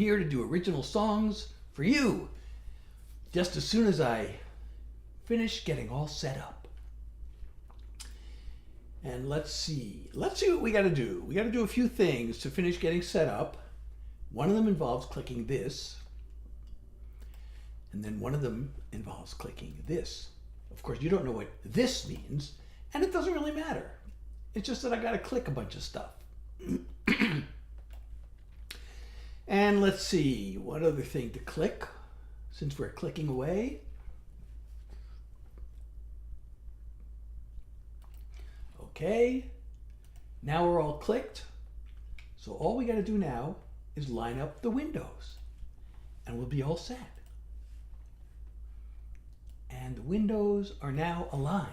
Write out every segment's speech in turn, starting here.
here to do original songs for you. Just as soon as I finish getting all set up. And let's see what we got to do. We got to do a few things to finish getting set up. One of them involves clicking this. And then one of them involves clicking this. Of course, you don't know what this means, and it doesn't really matter. It's just that I got to click a bunch of stuff. And let's see, what other thing to click, since we're clicking away. Okay, now we're all clicked. So all we got to do now is line up the windows, and we'll be all set. And the windows are now aligned.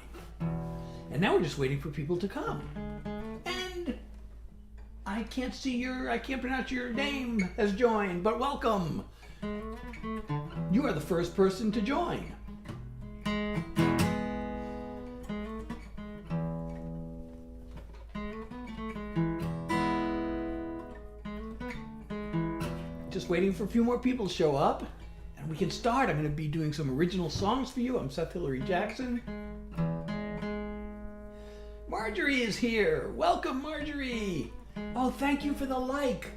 And now we're just waiting for people to come. And I can't pronounce your name has joined, but welcome. You are the first person to join. Just waiting for a few more people to show up. We can start. I'm going to be doing some original songs for you. I'm Seth Hillary Jackson. Marjorie is here. Welcome, Marjorie. Oh, thank you for the like.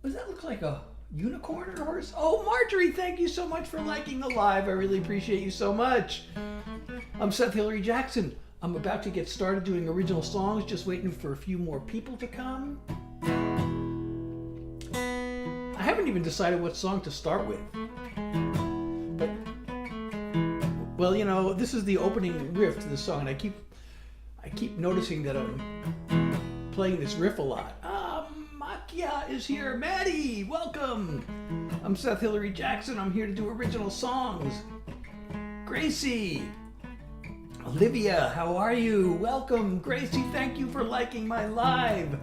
Does that look like a unicorn or a horse? Oh, Marjorie, thank you so much for liking the live. I really appreciate you so much. I'm Seth Hillary Jackson. I'm about to get started doing original songs, just waiting for a few more people to come. I haven't even decided what song to start with. But, well, you know, this is the opening riff to the song, and I keep noticing that I'm playing this riff a lot. Makia is here. Maddie, welcome. I'm Seth Hillary Jackson. I'm here to do original songs. Gracie. Olivia, how are you? Welcome. Gracie, thank you for liking my live.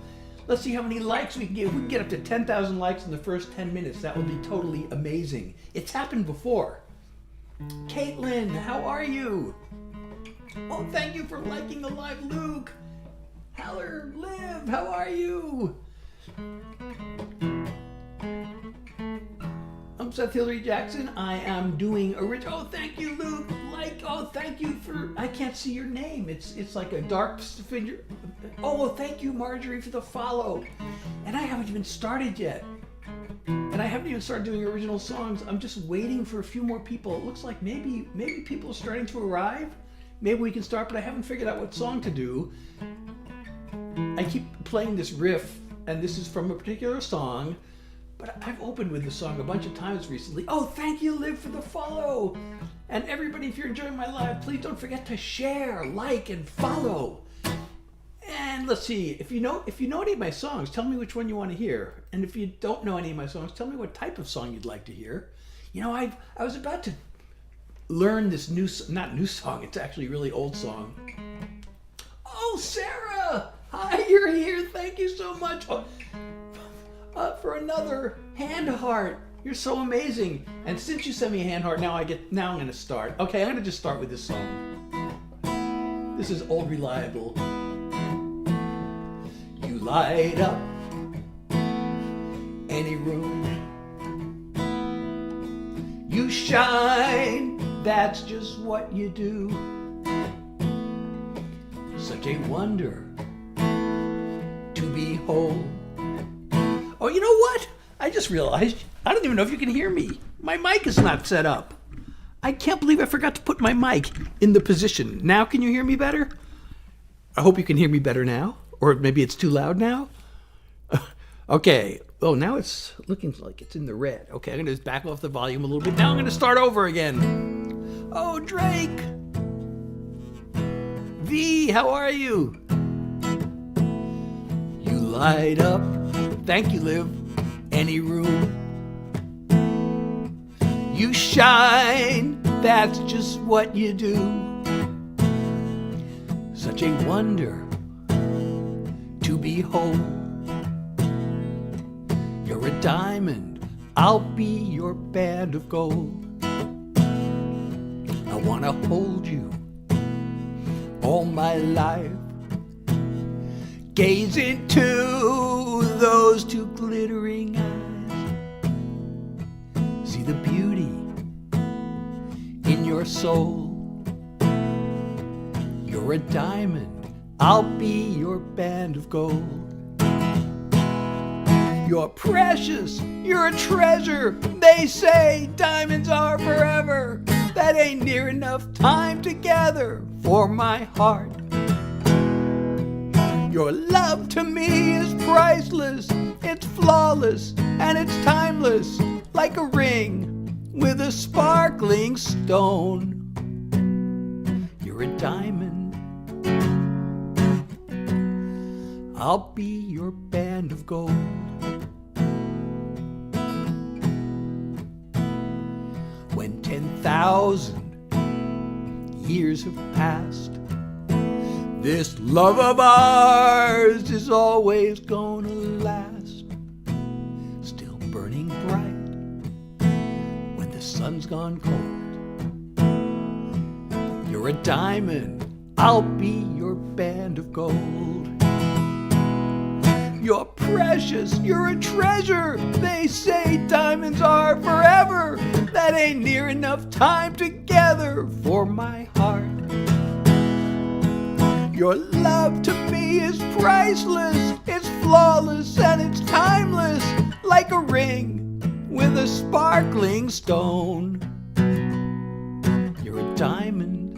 Let's see how many likes we can get. If we can get up to 10,000 likes in the first 10 minutes, that would be totally amazing. It's happened before. Caitlin, how are you? Oh, thank you for liking the live. Luke. Heller, Liv, how are you? I'm Seth Hillary Jackson. I am doing original. Oh, thank you, Luke. Oh, thank you for. I can't see your name. It's like a dark figure. Oh, thank you, Marjorie, for the follow. And I haven't even started yet. And I haven't even started doing original songs. I'm just waiting for a few more people. It looks like maybe people are starting to arrive. Maybe we can start, but I haven't figured out what song to do. I keep playing this riff, and this is from a particular song. But I've opened with this song a bunch of times recently. Oh, thank you, Liv, for the follow. And everybody, if you're enjoying my live, please don't forget to share, like, and follow. And let's see, if you know any of my songs, tell me which one you want to hear. And if you don't know any of my songs, tell me what type of song you'd like to hear. You know, I was about to learn this not new song, it's actually a really old song. Oh, Sarah! Hi, you're here. Thank you so much. For another hand heart. You're so amazing. And since you sent me a hand heart, now I'm going to start. Okay, I'm going to just start with this song. This is Old Reliable. You light up any room. You shine, that's just what you do. Such a wonder to behold. Oh, you know what? I just realized, I don't even know if you can hear me. My mic is not set up. I can't believe I forgot to put my mic in the position. Now can you hear me better? I hope you can hear me better now. Or maybe it's too loud now. Okay. Oh, now it's looking like it's in the red. Okay, I'm going to just back off the volume a little bit. Now I'm going to start over again. Oh, Drake. V, how are you? You light up. Thank you, Liv. Any room. You shine, that's just what you do. Such a wonder to behold. You're a diamond, I'll be your band of gold. I wanna hold you all my life. Gaze into those two glittering eyes. the beauty in your soul. You're a diamond, I'll be your band of gold. You're precious, you're a treasure. They say diamonds are forever. That ain't near enough time together for my heart. Your love to me is priceless, it's flawless, and it's timeless, like a ring with a sparkling stone. You're a diamond, I'll be your band of gold. When 10,000 years have passed, this love of ours is always gonna last. Still burning bright when the sun's gone cold. You're a diamond, I'll be your band of gold. You're precious, you're a treasure. They say diamonds are forever. That ain't near enough time together for my heart. Your love to me is priceless, it's flawless, and it's timeless, like a ring with a sparkling stone. You're a diamond,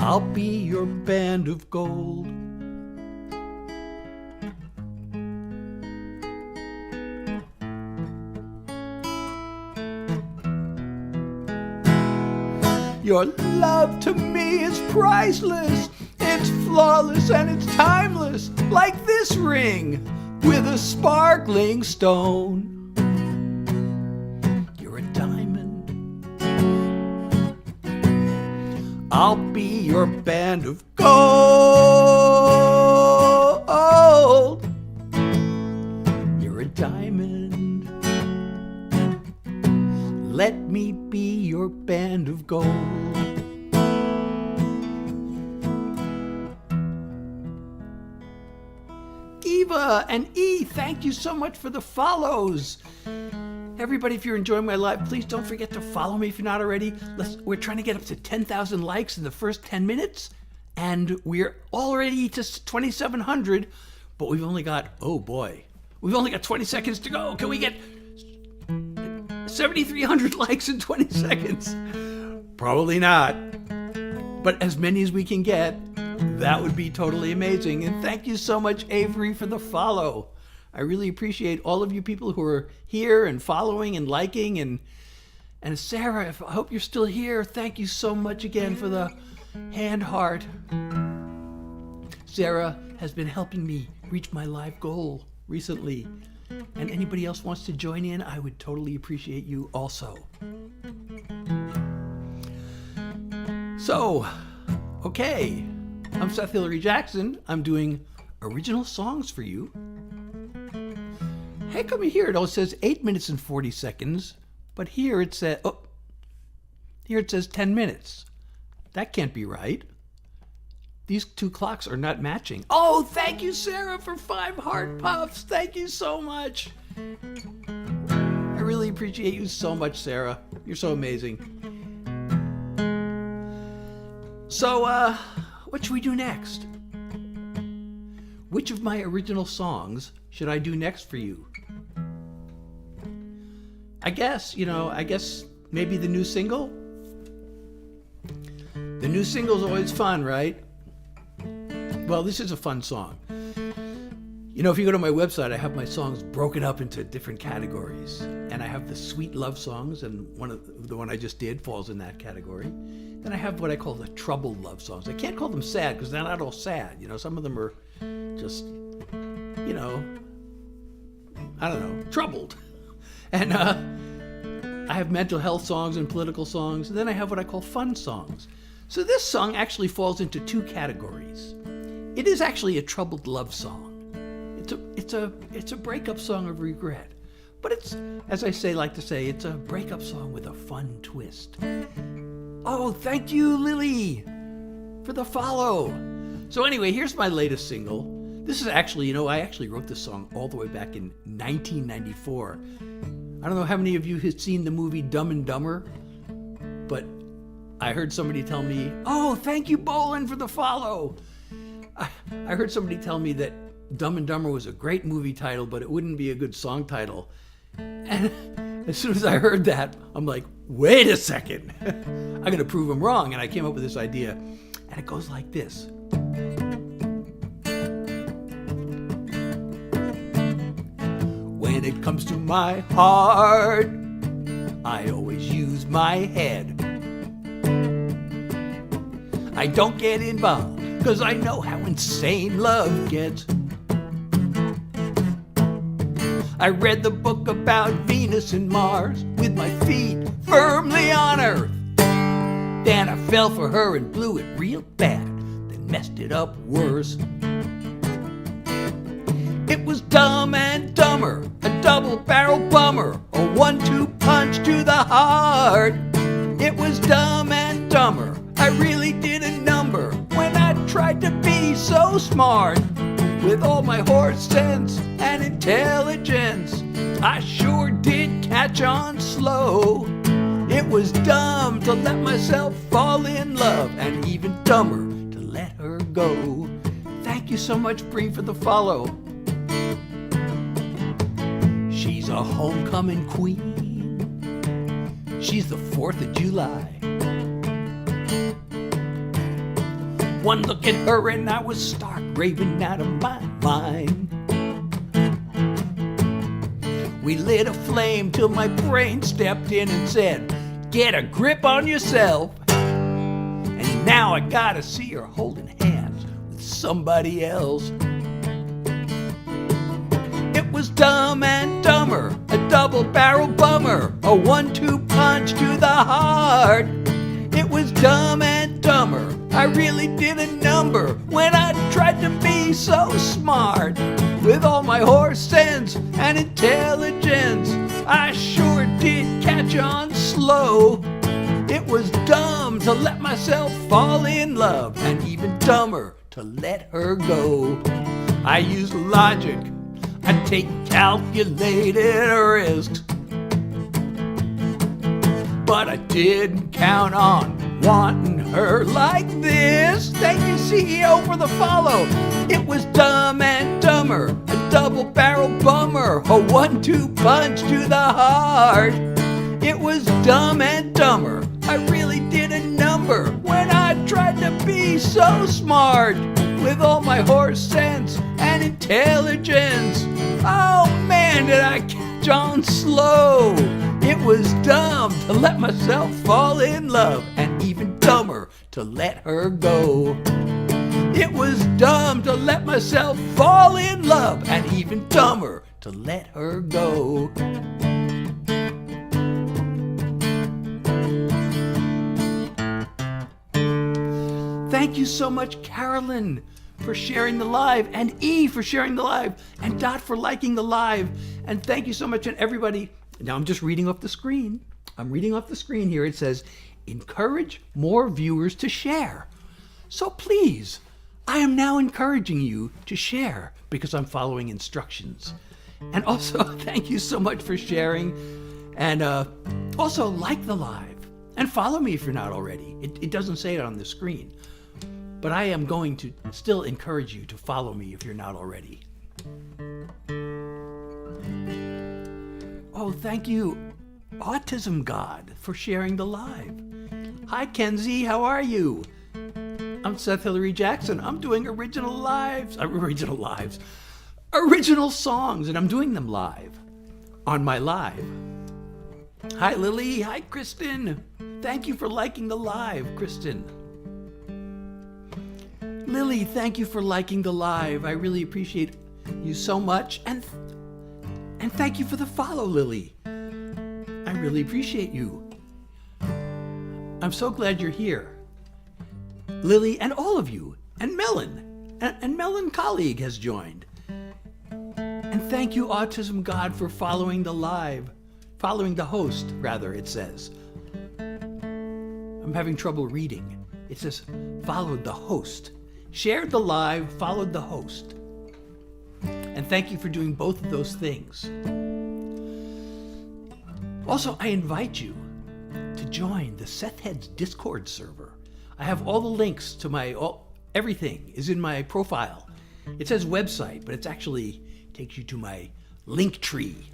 I'll be your band of gold. Your love to me is priceless, it's flawless and it's timeless, like this ring with a sparkling stone. You're a diamond, I'll be your band of gold. You're a diamond, let me be your band of gold. Eva and E, thank you so much for the follows. Everybody, if you're enjoying my live, please don't forget to follow me if you're not already. We're trying to get up to 10,000 likes in the first 10 minutes, and we're already to 2,700, but we've only got, oh boy, we've only got 20 seconds to go. Can we get 7,300 likes in 20 seconds? Probably not, but as many as we can get, that would be totally amazing. And thank you so much, Avery, for the follow. I really appreciate all of you people who are here and following and liking. And Sarah, I hope you're still here. Thank you so much again for the hand heart. Sarah has been helping me reach my live goal recently. And anybody else wants to join in, I would totally appreciate you also. So, okay. I'm Seth Hillary Jackson. I'm doing original songs for you. Hey, come here. It says 8 minutes and 40 seconds, but here it says, here it says 10 minutes. That can't be right. These two clocks are not matching. Oh, thank you, Sarah, for 5 heart puffs. Thank you so much. I really appreciate you so much, Sarah. You're so amazing. So, what should we do next? Which of my original songs should I do next for you? I guess maybe the new single? The new single's always fun, right? Well, this is a fun song. If you go to my website, I have my songs broken up into different categories. And I have the sweet love songs, and the one I just did falls in that category. Then I have what I call the troubled love songs. I can't call them sad because they're not all sad. Some of them are just, I don't know, troubled. And I have mental health songs and political songs. And then I have what I call fun songs. So this song actually falls into 2 categories. It is actually a troubled love song. It's a breakup song of regret. But it's, as I like to say, it's a breakup song with a fun twist. Oh, thank you, Lily, for the follow. So anyway, here's my latest single. This is actually, I actually wrote this song all the way back in 1994. I don't know how many of you have seen the movie Dumb and Dumber, but I heard somebody tell me, oh, thank you, Bolin, for the follow. I heard somebody tell me that Dumb and Dumber was a great movie title, but it wouldn't be a good song title. And as soon as I heard that, I'm like, wait a second. I'm going to prove them wrong. And I came up with this idea. And it goes like this. When it comes to my heart, I always use my head. I don't get involved, 'cause I know how insane love gets. I read the book about Venus and Mars with my feet firmly on Earth. Then I fell for her and blew it real bad, then messed it up worse. It was Dumb and Dumber, a double-barrel bummer, a 1-2 punch to the heart. It was Dumb and Dumber, I really did a number when I tried to be so smart. With all my horse sense and intelligence, I sure did catch on slow. It was dumb to let myself fall in love, and even dumber to let her go. Thank you so much, Bree, for the follow. She's a homecoming queen. She's the 4th of July. One look at her and I was stark raving out of my mind. We lit a flame till my brain stepped in and said, get a grip on yourself. And now I gotta see her holding hands with somebody else. It was Dumb and Dumber, a double-barrel bummer, a 1-2 punch to the heart. It was Dumb and Dumber, I really did a number when I tried to be so smart. With all my horse sense and intelligence, I sure did catch on slow. It was dumb to let myself fall in love, and even dumber to let her go. I used logic, I take calculated risks, but I didn't count on wanting her like this. Thank you, CEO, for the follow. It was Dumb and Dumber, a double-barrel bummer, a 1-2 punch to the heart. It was Dumb and Dumber, I really did a number when I tried to be so smart. With all my horse sense and intelligence, oh man, did I catch on slow. It was dumb to let myself fall in love, and even dumber to let her go. It was dumb to let myself fall in love, and even dumber to let her go. Thank you so much, Carolyn, for sharing the live, and E for sharing the live, and Dot for liking the live. And thank you so much, and everybody. Now I'm just reading off the screen. I'm reading off the screen here. It says, encourage more viewers to share. So please, I am now encouraging you to share because I'm following instructions. And also, thank you so much for sharing. And also like the live and follow me if you're not already. It doesn't say it on the screen, but I am going to still encourage you to follow me if you're not already. Oh, thank you, Autism God, for sharing the live. Hi, Kenzie, how are you? I'm Seth Hillary Jackson. I'm doing original songs, and I'm doing them live on my live. Hi, Lily. Hi, Kristen. Thank you for liking the live, Kristen. Lily, thank you for liking the live. I really appreciate you so much. And thank you for the follow, Lily. I really appreciate you. I'm so glad you're here. Lily and all of you. And Melon. And Melon colleague has joined. And thank you, Autism God, for following the live. Following the host, rather, it says. I'm having trouble reading. It says, followed the host. Shared the live, followed the host. And thank you for doing both of those things. Also, I invite you to join the Seth Heads Discord server. I have all the links to everything is in my profile. It says website, but it actually takes you to my link tree,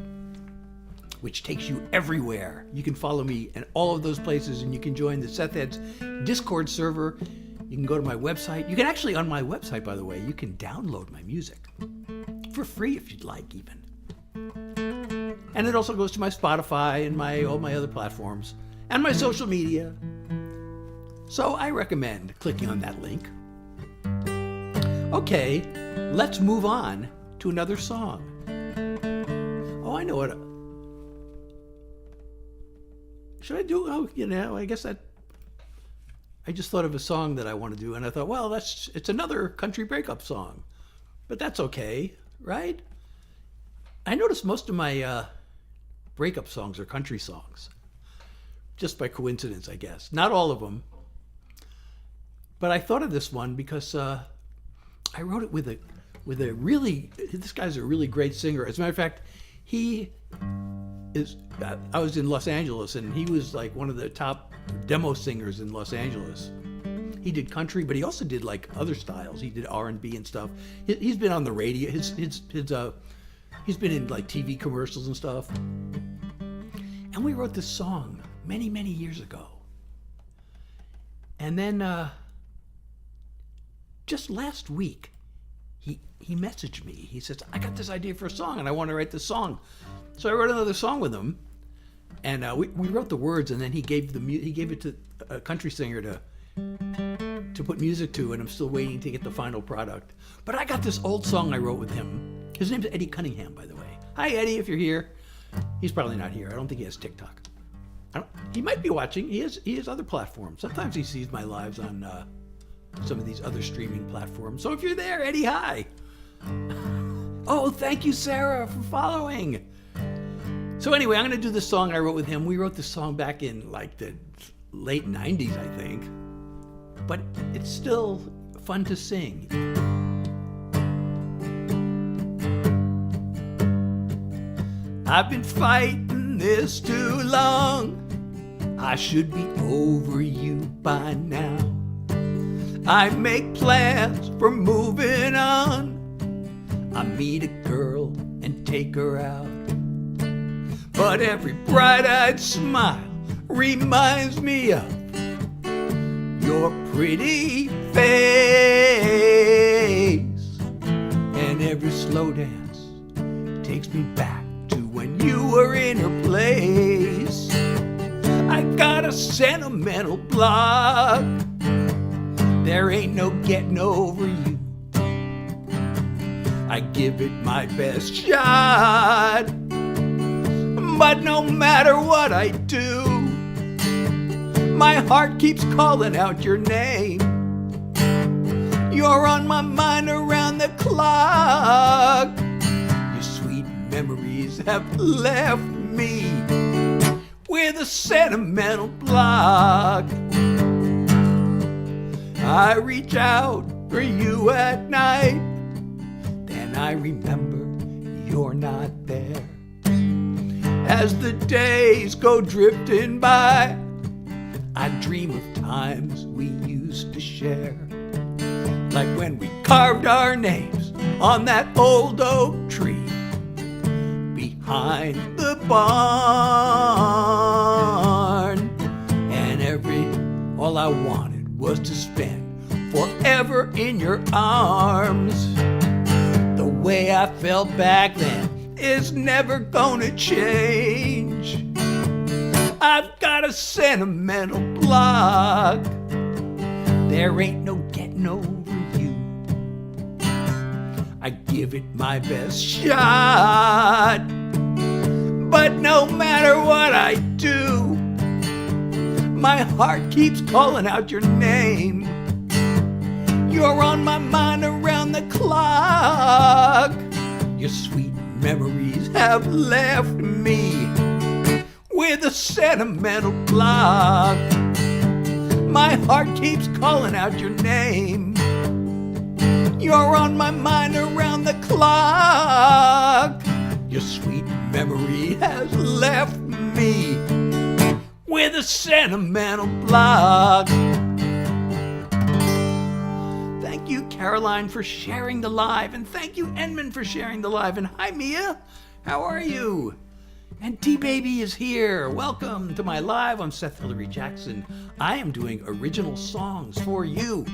which takes you everywhere. You can follow me in all of those places, and you can join the Seth Heads Discord server. You can go to my website. You can actually, on my website, by the way, you can download my music for free if you'd like, even. And it also goes to my Spotify and all my other platforms and my social media. So I recommend clicking on that link. Okay, let's move on to another song. Oh, I know what. Should I do? Oh, I guess that. I just thought of a song that I want to do, and I thought, well, it's another country breakup song, but that's okay, right? I noticed most of my breakup songs are country songs, just by coincidence, I guess. Not all of them, but I thought of this one because I wrote it with a really. This guy's a really great singer. As a matter of fact, I was in Los Angeles, and he was like one of the top demo singers in Los Angeles. He did country, but he also did like other styles. He did R&B and stuff. He's been on the radio. He's been in like TV commercials and stuff. And we wrote this song many, many years ago. And then just last week, he messaged me. He says, I got this idea for a song, and I want to write this song. So I wrote another song with him, and we wrote the words, and then he gave it to a country singer to put music to, and I'm still waiting to get the final product. But I got this old song I wrote with him. His name's Eddie Cunningham, by the way. Hi, Eddie, if you're here. He's probably not here. I don't think he has TikTok. He might be watching. He has other platforms. Sometimes he sees my lives on some of these other streaming platforms. So if you're there, Eddie, hi. Oh, thank you, Sarah, for following. So anyway, I'm going to do this song I wrote with him. We wrote this song back in like the late 90s, I think. But it's still fun to sing. I've been fighting this too long. I should be over you by now. I make plans for moving on. I meet a girl and take her out. But every bright-eyed smile reminds me of your pretty face. And every slow dance takes me back to when you were in her place. I got a sentimental block. There ain't no getting over you. I give it my best shot. But no matter what I do, my heart keeps calling out your name. You're on my mind around the clock. Your sweet memories have left me with a sentimental block. I reach out for you at night, then I remember you're not there. As the days go drifting by, I dream of times we used to share. Like when we carved our names on that old oak tree behind the barn. And all I wanted was to spend forever in your arms. The way I felt back then is never gonna change. I've got a sentimental block. There ain't no getting over you. I give it my best shot. But no matter what I do, my heart keeps calling out your name. You're on my mind around the clock. Your sweet memories have left me with a sentimental block. My heart keeps calling out your name. You're on my mind around the clock. Your sweet memory has left me with a sentimental block. Thank you, Caroline, for sharing the live. And thank you, Edmund, for sharing the live. And hi, Mia. How are you? And T-Baby is here. Welcome to my live. I'm Seth Hillary Jackson. I am doing original songs for you.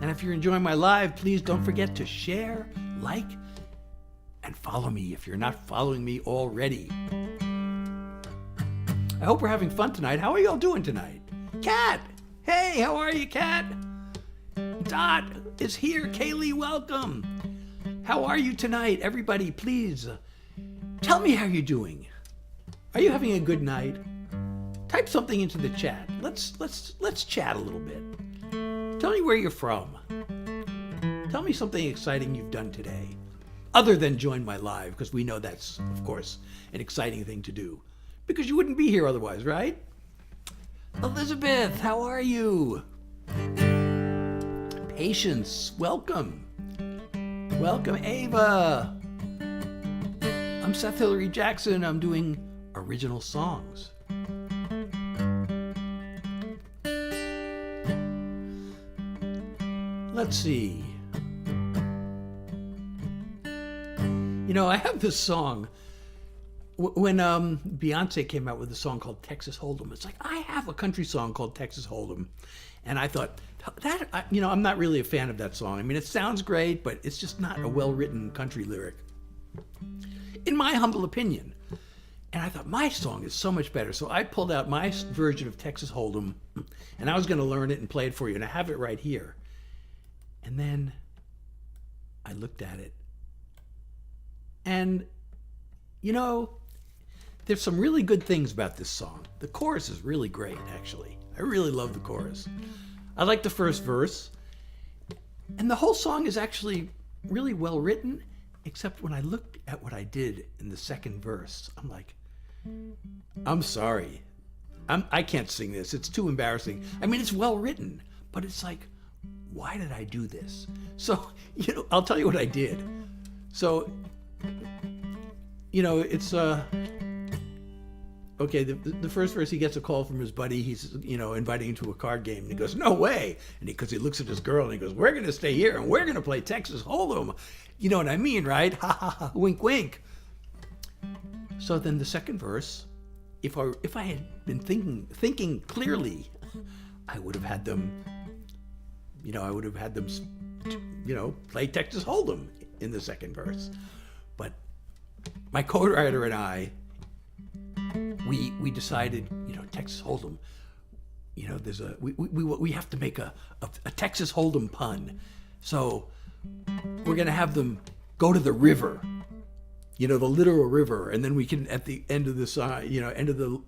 And if you're enjoying my live, please don't forget to share, like, and follow me if you're not following me already. I hope we're having fun tonight. How are y'all doing tonight? Kat! Hey, how are you, Kat? Dot is here. Kaylee, welcome. How are you tonight? Everybody, please tell me how you're doing. Are you having a good night? Type something into the chat. Let's chat a little bit. Tell me where you're from. Tell me something exciting you've done today, other than join my live, because we know that's, of course, an exciting thing to do, because you wouldn't be here otherwise, right? Elizabeth, how are you? Patience, welcome. Welcome, Ava. I'm Seth Hillary Jackson. I'm doing original songs. Let's see. You know, I have this song. When Beyonce came out with a song called Texas Hold'em, it's like, I have a country song called Texas Hold'em. And I thought, I'm not really a fan of that song. I mean, it sounds great, but it's just not a well-written country lyric, in my humble opinion. And I thought, my song is so much better. So I pulled out my version of Texas Hold'em, and I was going to learn it and play it for you, and I have it right here. And then I looked at it, and, there's some really good things about this song. The chorus is really great, actually. I really love the chorus. I like the first verse. And the whole song is actually really well written, except when I looked at what I did in the second verse, I'm like, I'm sorry. I can't sing this. It's too embarrassing. I mean, it's well written, but it's like, why did I do this? So, I'll tell you what I did. So, it's okay, the first verse, he gets a call from his buddy. He's, inviting him to a card game. And he goes, no way. And because he looks at this girl and he goes, we're going to stay here and we're going to play Texas Hold'em. You know what I mean, right? Ha, ha, ha, wink, wink. So then the second verse, if I had been thinking clearly, I would have had them, play Texas Hold'em in the second verse. But my co-writer and I, we decided, Texas Hold'em, there's we have to make a Texas Hold'em pun. So we're going to have them go to the river, the literal river. And then we can, at the end of the song, end of the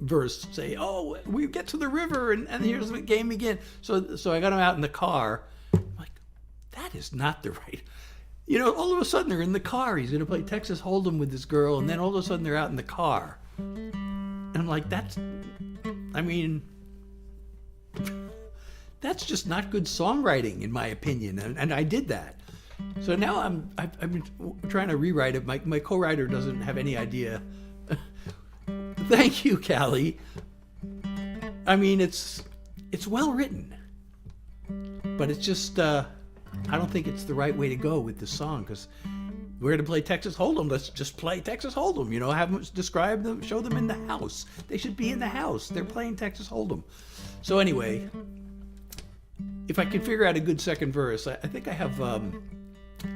verse, say, oh, we get to the river and here's the game again. So I got them out in the car. I'm like, that is not the right, all of a sudden they're in the car. He's going to play Texas Hold'em with this girl. And then all of a sudden they're out in the car. And I'm like, that's just not good songwriting, in my opinion. And I did that. So now I've been trying to rewrite it. My co-writer doesn't have any idea. Thank you, Callie. I mean, it's well written, but it's just, I don't think it's the right way to go with this song, because we're going to play Texas Hold'em. Let's just play Texas Hold'em. Have them describe them, show them in the house. They should be in the house. They're playing Texas Hold'em. So anyway, if I can figure out a good second verse, I think I have a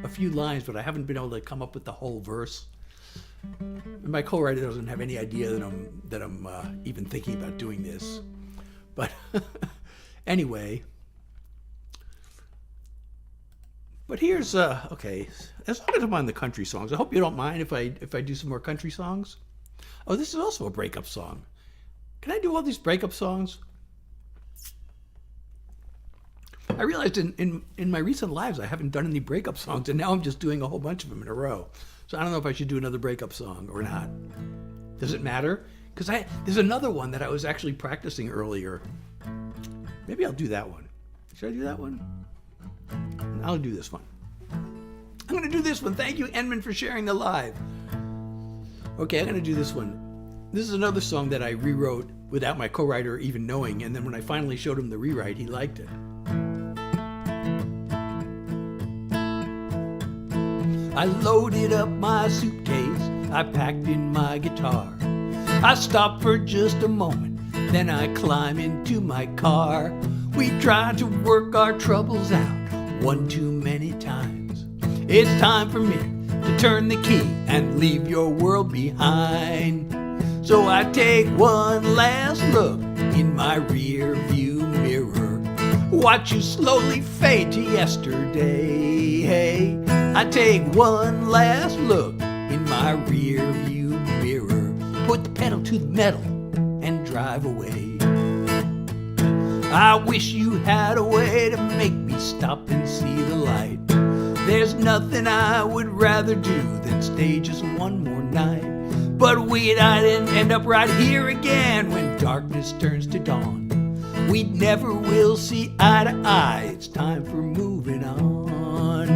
few lines, but I haven't been able to come up with the whole verse. And my co-writer doesn't have any idea that I'm even thinking about doing this. But anyway. But here's, okay, as long as I'm on the country songs, I hope you don't mind if I do some more country songs. Oh, this is also a breakup song. Can I do all these breakup songs? I realized in my recent lives I haven't done any breakup songs, and now I'm just doing a whole bunch of them in a row. So I don't know if I should do another breakup song or not. Does it matter? Because there's another one that I was actually practicing earlier. Maybe I'll do that one. Should I do that one? I'll do this one. I'm going to do this one. Thank you, Enman, for sharing the live. Okay, I'm going to do this one. This is another song that I rewrote without my co-writer even knowing, and then when I finally showed him the rewrite, he liked it. I loaded up my suitcase, I packed in my guitar. I stopped for just a moment, then I climb into my car. We try to work our troubles out one too many times. It's time for me to turn the key and leave your world behind. So I take one last look in my rear view mirror, watch you slowly fade to yesterday. Hey, I take one last look in my rear view mirror, put the pedal to the metal and drive away. I wish you had a way to make me stop and see the light. There's nothing I would rather do than stay just one more night. But I'd end up right here again when darkness turns to dawn. We never will see eye to eye, it's time for moving on.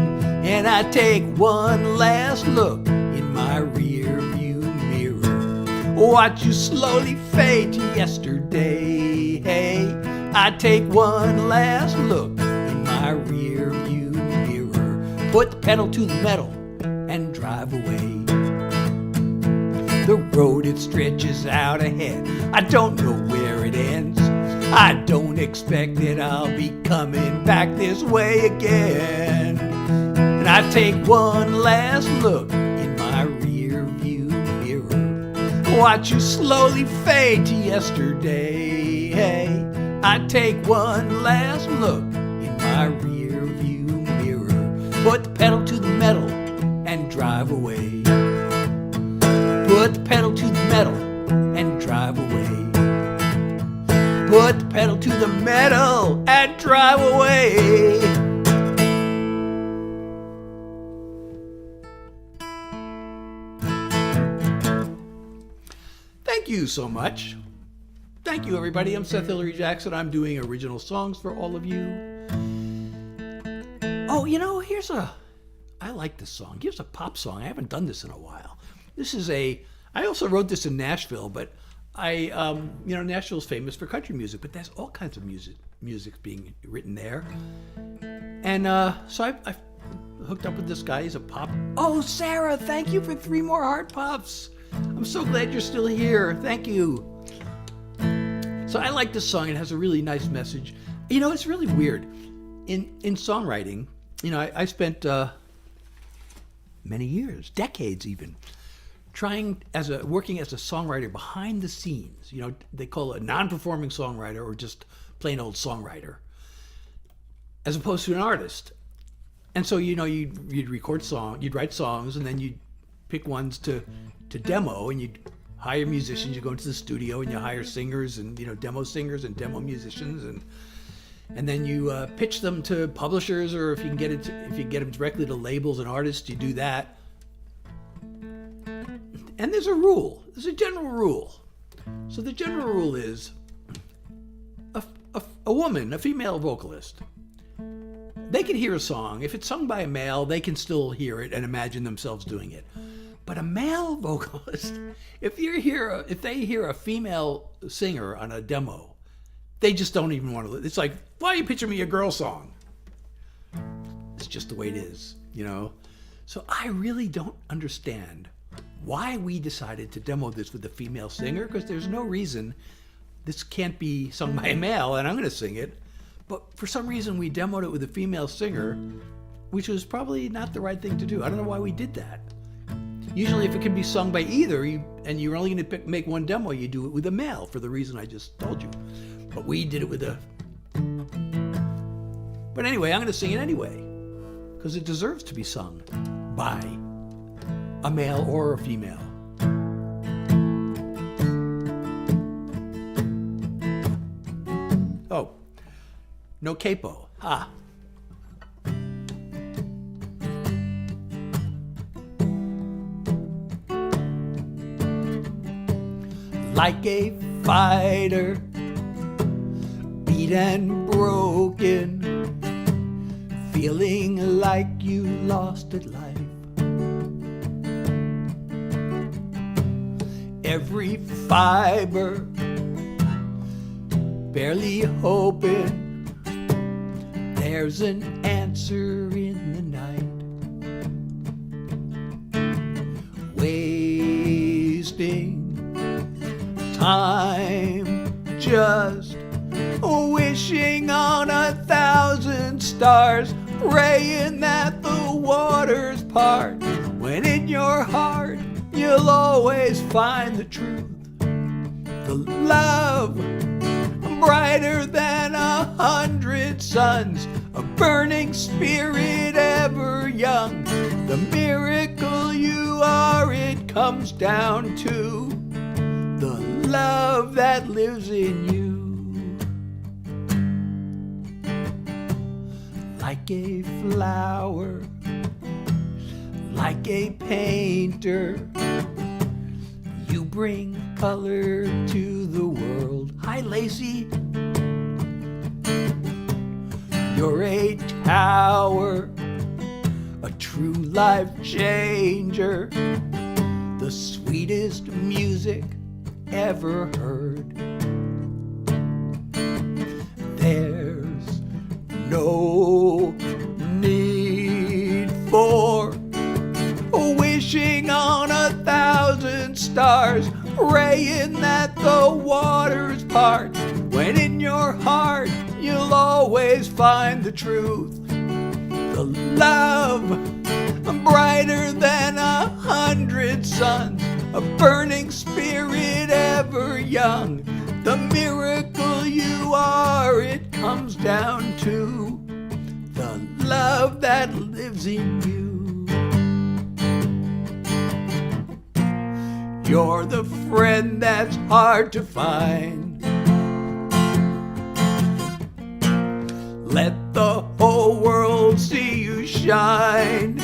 And I take one last look in my rear view mirror, watch you slowly fade to yesterday. Hey, I take one last look in my rear view mirror, put the pedal to the metal and drive away. The road, it stretches out ahead, I don't know where it ends. I don't expect that I'll be coming back this way again. And I take one last look in my rear view mirror, watch you slowly fade to yesterday. Hey, I take one last look in my rear view mirror, put the pedal to the metal and drive away. Put the pedal to the metal and drive away. Put the pedal to the metal and drive away. Thank you so much. Thank you, everybody. I'm Seth Hillary Jackson. I'm doing original songs for all of you. Oh, I like this song. Here's a pop song. I haven't done this in a while. I also wrote this in Nashville, but Nashville's famous for country music, but there's all kinds of music being written there. And so I hooked up with this guy. He's a pop. Oh, Sarah, thank you for 3 more heart pops. I'm so glad you're still here. Thank you. So I like this song. It has a really nice message. It's really weird. In songwriting, I spent many years, decades even, working as a songwriter behind the scenes. They call it a non-performing songwriter or just plain old songwriter, as opposed to an artist. And so, you'd record you'd write songs, and then you'd pick ones to demo, and you'd hire musicians. You go into the studio and you hire singers and demo singers and demo musicians, and then you pitch them to publishers, or if you get them directly to labels and artists, you do that. And there's a rule. There's a general rule. So the general rule is a woman, a female vocalist, they can hear a song. If it's sung by a male, they can still hear it and imagine themselves doing it. But a male vocalist, if they hear a female singer on a demo, they just don't even want to. It's like, why are you pitching me a girl song? It's just the way it is, So I really don't understand why we decided to demo this with a female singer, because there's no reason this can't be sung by a male, and I'm going to sing it. But for some reason, we demoed it with a female singer, which was probably not the right thing to do. I don't know why we did that. Usually, if it can be sung by either, and you're only going to make one demo, you do it with a male for the reason I just told you. But we did it with a... But anyway, I'm going to sing it anyway, because it deserves to be sung by a male or a female. Oh, no capo. Ah. Like a fighter, beat and broken, feeling like you lost at life. Every fiber barely hoping there's an answer in the night. Wasting time just wishing on 1,000 stars, praying that the waters part, when in your heart you'll always find the truth. The love brighter than 100 suns, a burning spirit ever young. The miracle you are, it comes down to the love that lives in you. Like a flower, like a painter, you bring color to the world. Hi, Lacey. You're a tower, a true life changer, the sweetest music ever heard. There's no need for wishing on 1,000 stars, praying that the waters part, when in your heart you'll always find the truth. The love brighter than 100 suns, a burning spirit ever young. The miracle you are, it comes down to the love that lives in you. You're the friend that's hard to find. Let the whole world see you shine.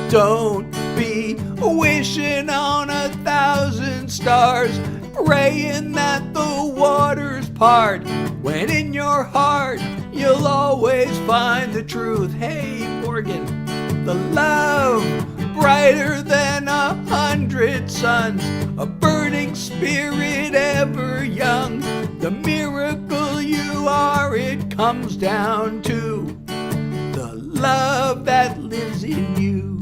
Don't be wishing on 1,000 stars, praying that the waters part, when in your heart you'll always find the truth. Hey, Morgan, the love brighter than 100 suns, a burning spirit ever young. The miracle you are, it comes down to the love that lives in you.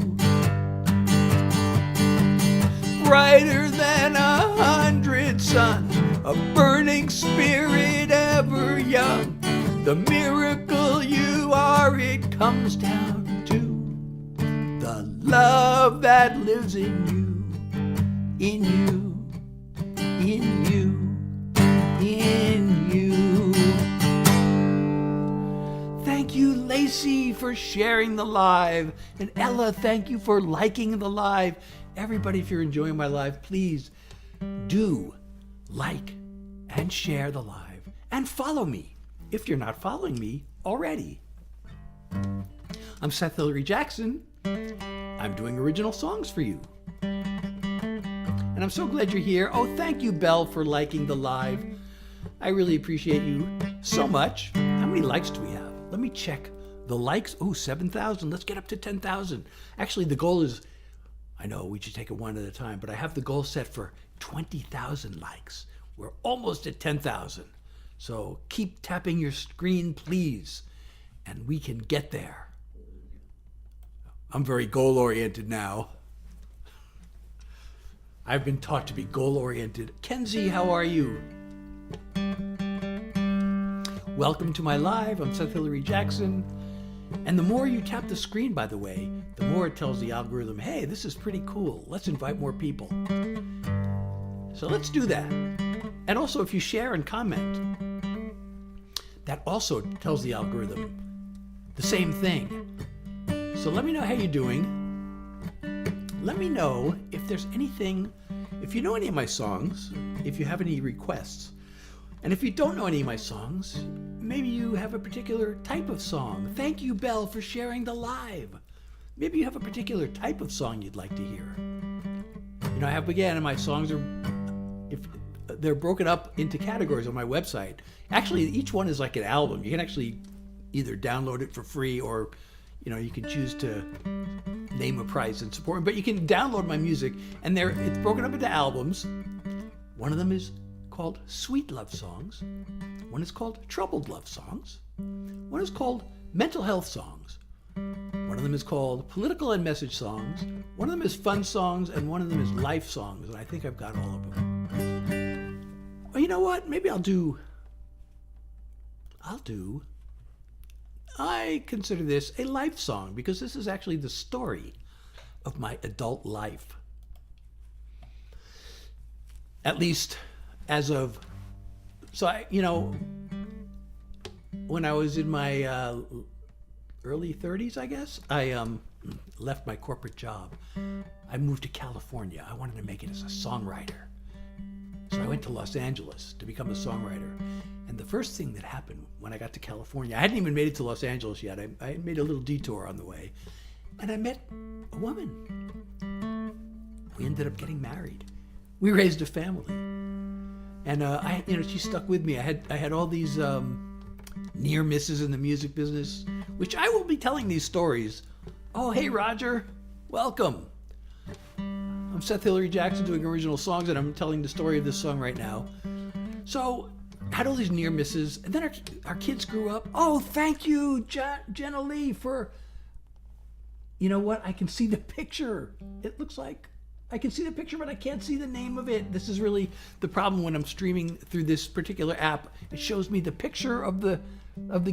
Brighter than 100 suns, a burning spirit ever young. The miracle you are, it comes down to the love that lives in you, in you, in you, in you. Thank you, Lacey, for sharing the live. And Ella, thank you for liking the live. Everybody, if you're enjoying my live, please do like and share the live. And follow me if you're not following me already. I'm Seth Hillary Jackson. I'm doing original songs for you. And I'm so glad you're here. Oh, thank you, Belle, for liking the live. I really appreciate you so much. How many likes do we have? Let me check the likes. Oh, 7,000. Let's get up to 10,000. Actually, the goal is, I know we should take it one at a time, but I have the goal set for 20,000 likes. We're almost at 10,000. So keep tapping your screen, please, and we can get there. I'm very goal-oriented now. I've been taught to be goal-oriented. Kenzie, how are you? Welcome to my live. I'm Seth Hillary Jackson. And the more you tap the screen, by the way, the more it tells the algorithm, hey, this is pretty cool. Let's invite more people. So let's do that. And also, if you share and comment, that also tells the algorithm the same thing. So let me know how you're doing. Let me know if there's anything, if you know any of my songs, if you have any requests. And if you don't know any of my songs, maybe you have a particular type of song. Thank you, Belle, for sharing the live. Maybe you have a particular type of song you'd like to hear. You know, I have, again, and my songs are, if they're broken up into categories on my website. Actually, each one is like an album. You can actually either download it for free or You can choose to name a price and support me, but you can download my music, and it's broken up into albums. One of them is called Sweet Love Songs. One is called Troubled Love Songs. One is called Mental Health Songs. One of them is called Political and Message Songs. One of them is Fun Songs, and one of them is Life Songs, and I think I've got all of them. Well, you know what? Maybe I consider this a life song, because this is actually the story of my adult life. At least as of, when I was in my early 30s, I guess, I left my corporate job. I moved to California. I wanted to make it as a songwriter. So I went to Los Angeles to become a songwriter. And the first thing that happened when I got to California, I hadn't even made it to Los Angeles yet. I made a little detour on the way. And I met a woman. We ended up getting married. We raised a family. And she stuck with me. I had all these near misses in the music business, which I will be telling these stories. Oh, hey, Roger. Welcome. I'm Seth Hillary Jackson doing original songs, and I'm telling the story of this song right now. So, I had all these near misses, and then our kids grew up. Oh, thank you, Jenna Lee, for... You know what? I can see the picture. It looks like... I can see the picture, but I can't see the name of it. This is really the problem when I'm streaming through this particular app. It shows me the picture of the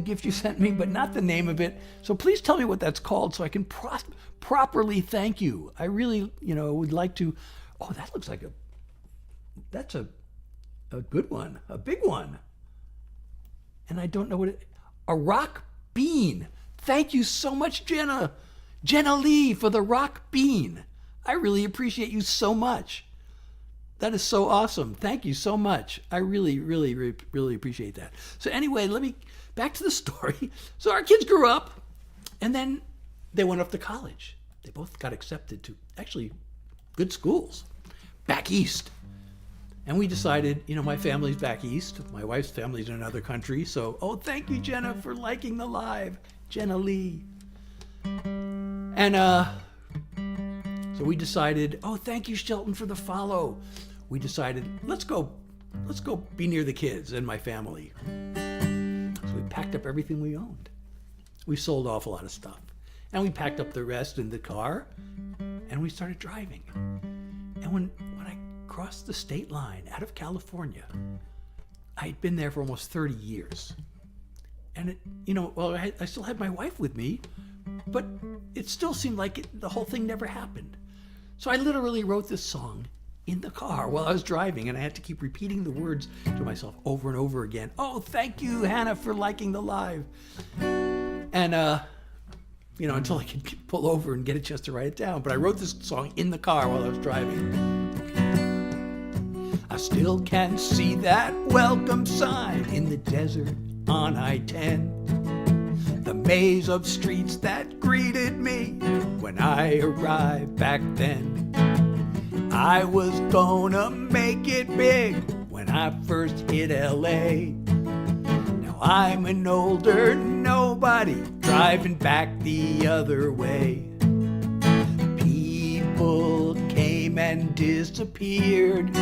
gift you sent me, but not the name of it. So please tell me what that's called so I can properly thank you. I really, would like to. Oh, that looks like that's a good one, a big one. And I don't know a rock bean. Thank you so much, Jenna Lee, for the rock bean. I really appreciate you so much. That is so awesome. Thank you so much. I really, really, really appreciate that. So anyway, back to the story. So our kids grew up, and then they went off to college. They both got accepted to actually good schools back east. And we decided, my family's back east. My wife's family's in another country. So, thank you, Jenna, for liking the live. Jenna Lee. And, so we decided, thank you, Shelton, for the follow. We decided, let's go be near the kids and my family. So we packed up everything we owned. We sold off a lot of stuff. And we packed up the rest in the car, and we started driving. And when I crossed the state line out of California, I had been there for almost 30 years. And I still had my wife with me, but it still seemed like the whole thing never happened. So I literally wrote this song in the car while I was driving, and I had to keep repeating the words to myself over and over again. Oh, thank you, Hannah, for liking the live. And, until I could pull over and get a chance to write it down. But I wrote this song in the car while I was driving. I still can see that welcome sign in the desert on I-10. The maze of streets that greeted me when I arrived back then. I was gonna make it big when I first hit LA. Now I'm an older nobody driving back the other way. People came and disappeared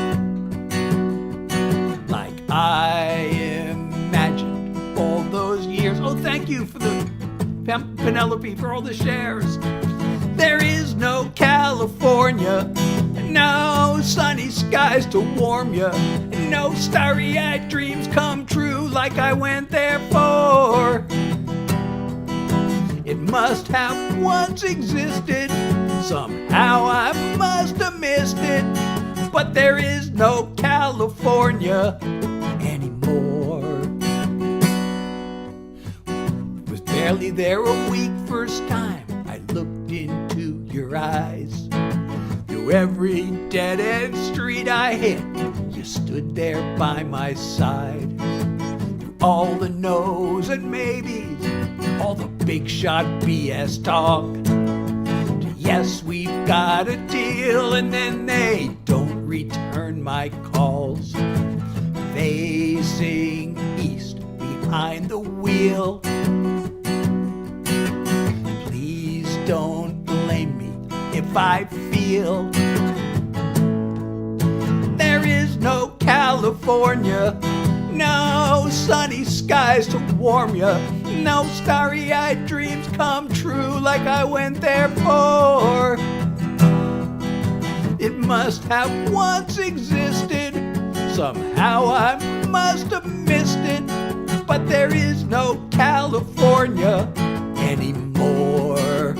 like I imagined all those years. Oh, thank you for the Penelope for all the shares. There is no California, no sunny skies to warm ya, no starry-eyed dreams come true like I went there for. It must have once existed, somehow I must have missed it, but there is no California anymore. Was barely there a week first time I looked into your eyes. Through every dead-end street I hit, you stood there by my side. Through all the no's and maybes, all the big shot BS talk. Yes, we've got a deal, and then they don't return my calls. Facing east behind the wheel. don't blame me if I feel there is no California, no sunny skies to warm ya, no starry-eyed dreams come true like I went there for. It must have once existed, somehow I must have missed it, but there is no California anymore.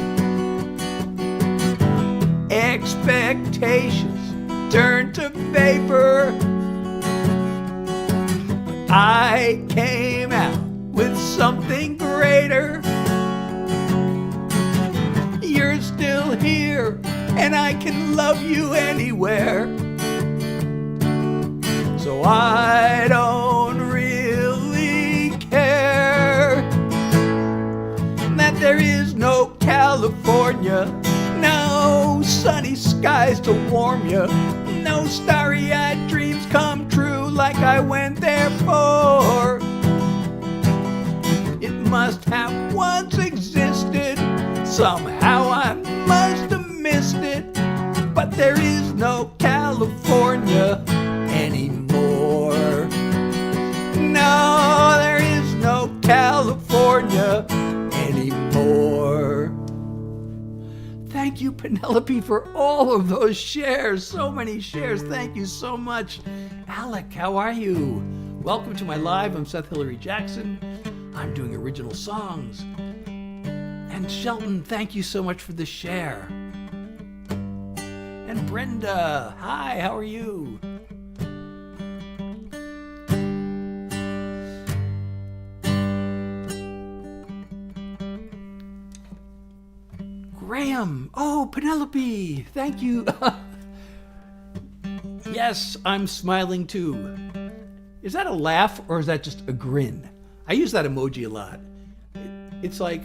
Expectations turn to vapor. I came out with something greater. You're still here, and I can love you anywhere. So I don't really care that there is no California, no sunny skies to warm you, no starry-eyed dreams come true like I went there for. It must have once existed, somehow I must have missed it, but there is no California anymore. No, there is no California anymore. Thank you, Penelope, for all of those shares. So many shares. Thank you so much. Alec, how are you? Welcome to my live. I'm Seth Hillary Jackson. I'm doing original songs. And Shelton, thank you so much for the share. And Brenda, hi, how are you? Graham, oh, Penelope, thank you. Yes, I'm smiling too. Is that a laugh or is that just a grin? I use that emoji a lot. It's like,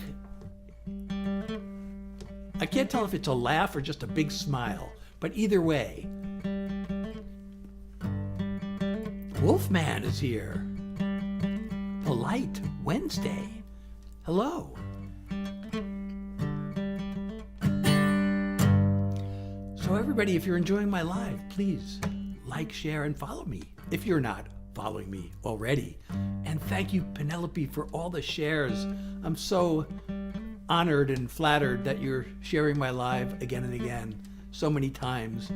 I can't tell if it's a laugh or just a big smile, but either way. Wolfman is here. Polite Wednesday. Hello. So everybody, if you're enjoying my live, please like, share, and follow me if you're not following me already. And thank you, Penelope, for all the shares. I'm so honored and flattered that you're sharing my live again and again, so many times.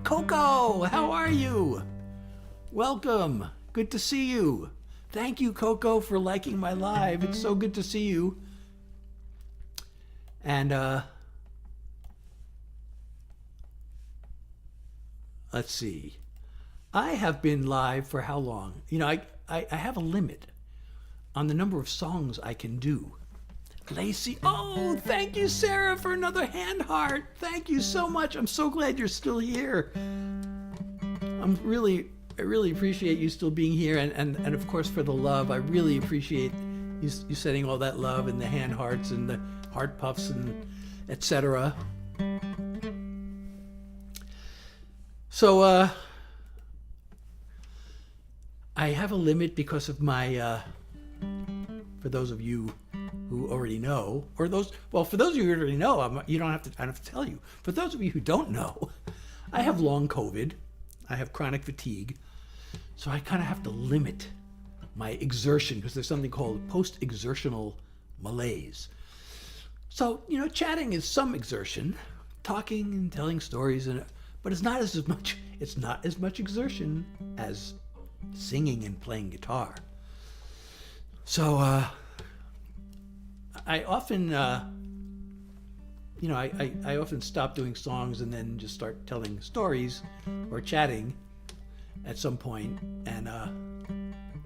Coco, how are you? Welcome. Good to see you. Thank you, Coco, for liking my live. It's so good to see you. And let's see. I have been live for how long? You know, I have a limit on the number of songs I can do. Lacey, oh, thank you, Sarah, for another hand heart. Thank you so much. I'm so glad you're still here. I really appreciate you still being here, and of course for the love. I really appreciate you sending all that love and the hand hearts and the heart puffs and etc. So I have a limit because of my for those of you who already know, or for those of you who already know, I don't have to tell you. For those of you who don't know, I have long COVID. I have chronic fatigue. So I kind of have to limit my exertion because there's something called post-exertional malaise. So, you know, chatting is some exertion, talking and telling stories, but it's not as much exertion as singing and playing guitar. So I often I often stop doing songs and then just start telling stories or chatting at some point, and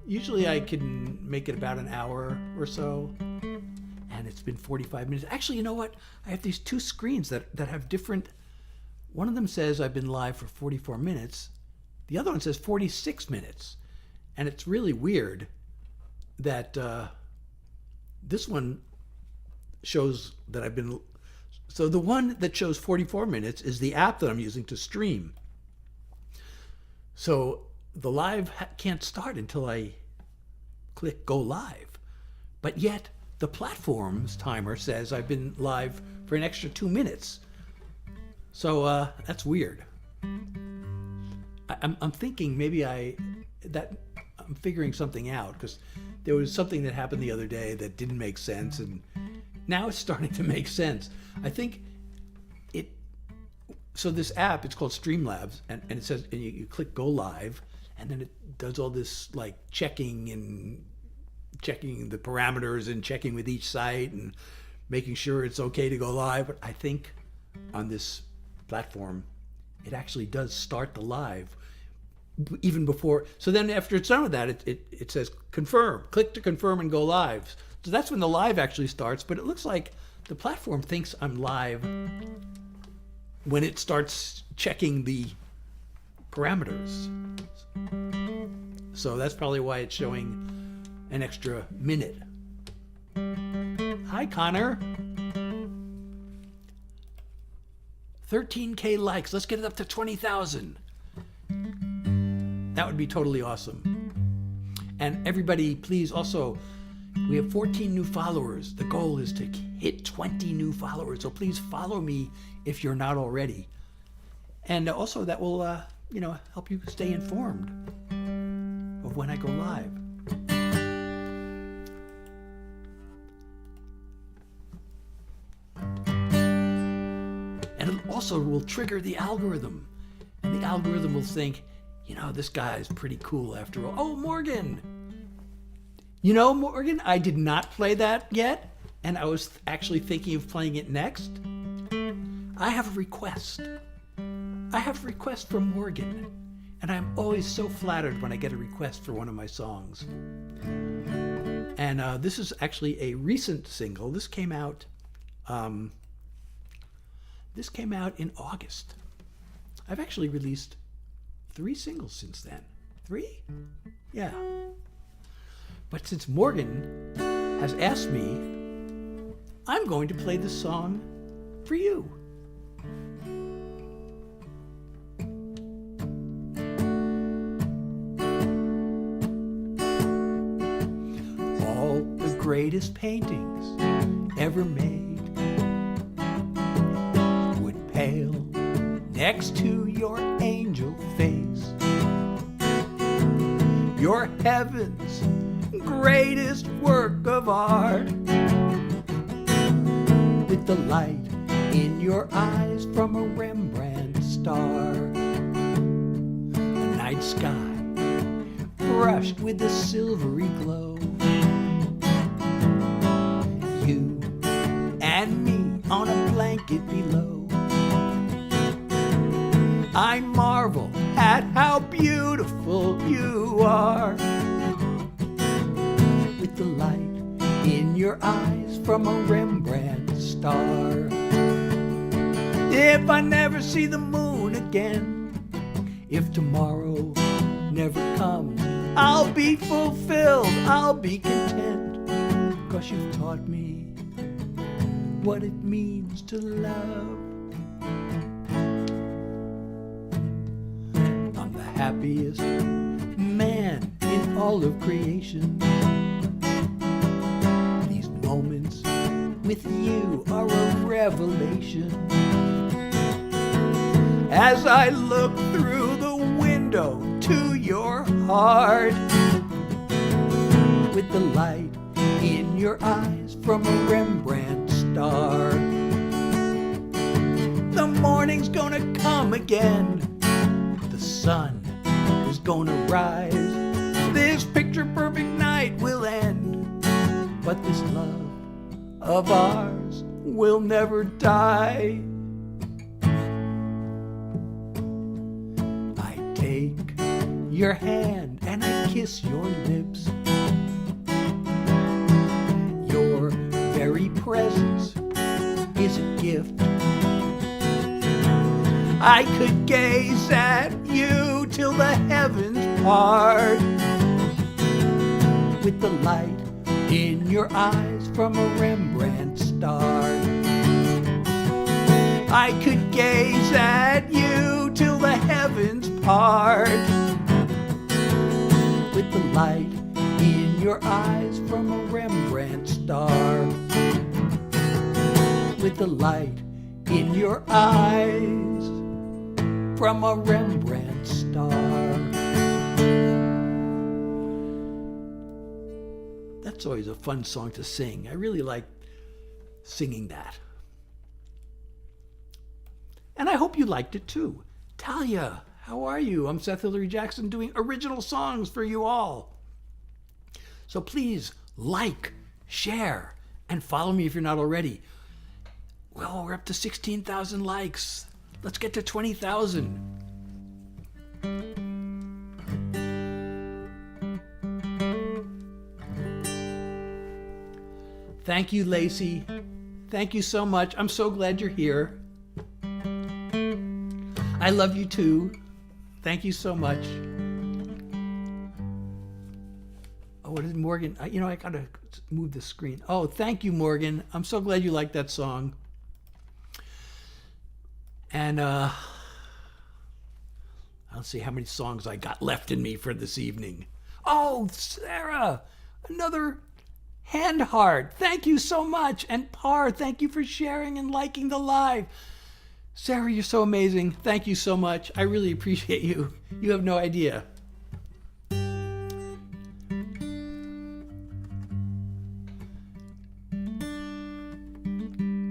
usually I can make it about an hour or so, and it's been 45 minutes. Actually, you know what? I have these two screens that have different. One of them says I've been live for 44 minutes. The other one says 46 minutes. And it's really weird that this one shows that I've been... So the one that shows 44 minutes is the app that I'm using to stream. So the live can't start until I click go live. But yet the platform's timer says I've been live for an extra 2 minutes. So that's weird. I'm thinking maybe I'm figuring something out, because there was something that happened the other day that didn't make sense, and now it's starting to make sense. I think so this app, it's called Streamlabs, and it says, and you click go live, and then it does all this like checking the parameters and checking with each site and making sure it's okay to go live. But I think on this platform, it actually does start the live even before. So then after it's done with that, it says confirm, click to confirm and go live. So that's when the live actually starts. But it looks like the platform thinks I'm live when it starts checking the parameters. So that's probably why it's showing an extra minute. Hi, Connor. 13K likes. Let's get it up to 20,000. That would be totally awesome. And everybody, please also, we have 14 new followers. The goal is to hit 20 new followers. So please follow me if you're not already. And also that will, help you stay informed of when I go live. And it also will trigger the algorithm. And the algorithm will think, this guy is pretty cool after all. Oh, Morgan! Morgan, I did not play that yet, and I was actually thinking of playing it next. I have a request. I have a request from Morgan, and I'm always so flattered when I get a request for one of my songs. And this is actually a recent single. This came out in August. I've actually released 3 singles since then. 3? Yeah. But since Morgan has asked me, I'm going to play this song for you. All the greatest paintings ever made would pale next to your angel face. Your heaven's greatest work of art, with the light in your eyes from a Rembrandt star. A night sky brushed with a silvery glow. You and me on a blanket below. I marvel at how beautiful you are, with the light in your eyes from a Rembrandt star. If I never see the moon again, if tomorrow never comes, I'll be fulfilled, I'll be content, 'cause you've taught me what it means to love. I'm the happiest man in all of creation. These moments with you are a revelation. As I look through the window to your heart, with the light in your eyes from a Rembrandt star. The morning's gonna come again, the sun is gonna rise. This picture-perfect night will end, but this love of ours will never die. I take your hand and I kiss your lips. Your very presence is a gift. I could gaze at you till the heavens part, with the light in your eyes from a Rembrandt star. I could gaze at you till the heavens part, with the light in your eyes from a Rembrandt star. With the light in your eyes from a Rembrandt star. That's always a fun song to sing. I really like singing that. And I hope you liked it too. Talia, how are you? I'm Seth Hillary Jackson doing original songs for you all. So please like, share, and follow me if you're not already. Well, we're up to 16,000 likes. Let's get to 20,000. Thank you, Lacey. Thank you so much. I'm so glad you're here. I love you too. Thank you so much. Oh, what is Morgan? I gotta move the screen. Oh, thank you, Morgan. I'm so glad you like that song. And I'll see how many songs I got left in me for this evening. Oh, Sarah, another hand heart. Thank you so much. And Par, thank you for sharing and liking the live. Sarah, you're so amazing. Thank you so much. I really appreciate you. You have no idea.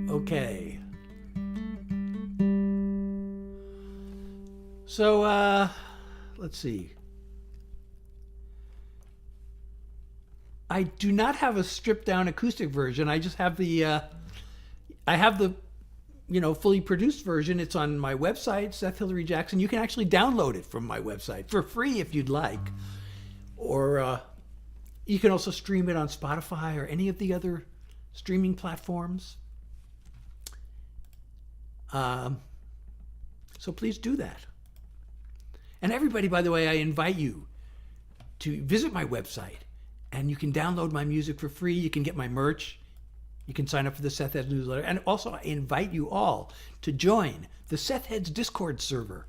Okay. So, let's see. I do not have a stripped down acoustic version. I just have the, fully produced version. It's on my website, Seth Hillary Jackson. You can actually download it from my website for free if you'd like. Or you can also stream it on Spotify or any of the other streaming platforms. So please do that. And everybody, by the way, I invite you to visit my website and you can download my music for free. You can get my merch. You can sign up for the Seth Heads newsletter. And also I invite you all to join the Seth Heads Discord server.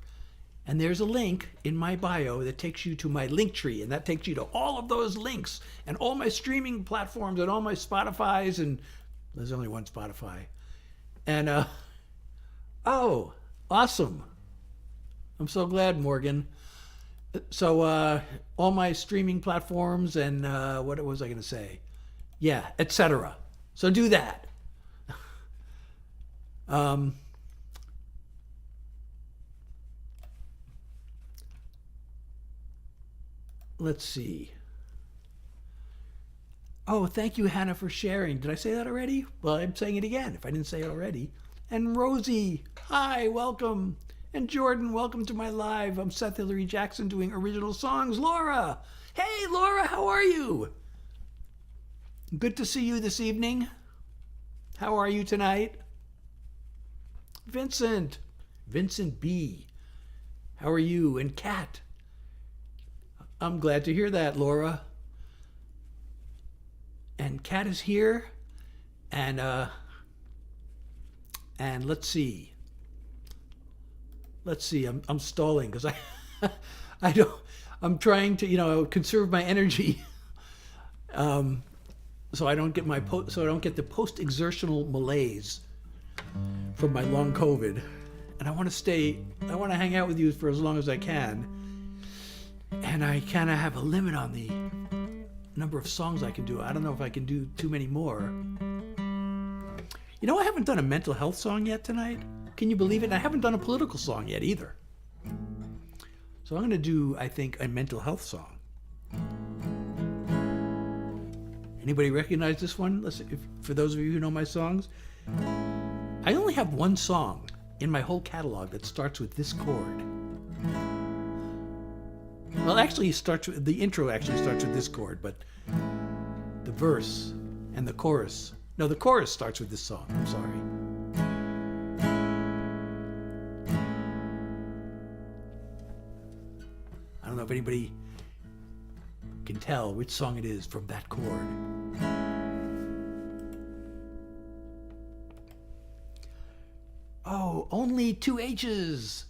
And there's a link in my bio that takes you to my link tree. And that takes you to all of those links and all my streaming platforms and all my Spotify's. And there's only one Spotify. And, oh, awesome. I'm so glad, Morgan. So all my streaming platforms and what was I going to say? Yeah, etc. So do that. Let's see. Oh, thank you, Hannah, for sharing. Did I say that already? Well, I'm saying it again if I didn't say it already. And Rosie, hi, welcome. And Jordan, welcome to my live. I'm Seth Hillary Jackson doing original songs. Laura, hey, Laura, how are you? Good to see you this evening. How are you tonight? Vincent B. How are you? And Kat. I'm glad to hear that, Laura. And Kat is here. And let's see. I'm stalling because I'm trying to, conserve my energy. So I don't get the post-exertional malaise from my long COVID. And I want to hang out with you for as long as I can. And I kind of have a limit on the number of songs I can do. I don't know if I can do too many more. I haven't done a mental health song yet tonight. Can you believe it? And I haven't done a political song yet either. So I'm going to do, I think, a mental health song. Anybody recognize this one? Listen, for those of you who know my songs, I only have one song in my whole catalog that starts with this chord. Well, actually, the intro actually starts with this chord, but the verse and the chorus. No, the chorus starts with this song. I'm sorry. I don't know if anybody can tell which song it is from that chord. Oh, only 2 H's.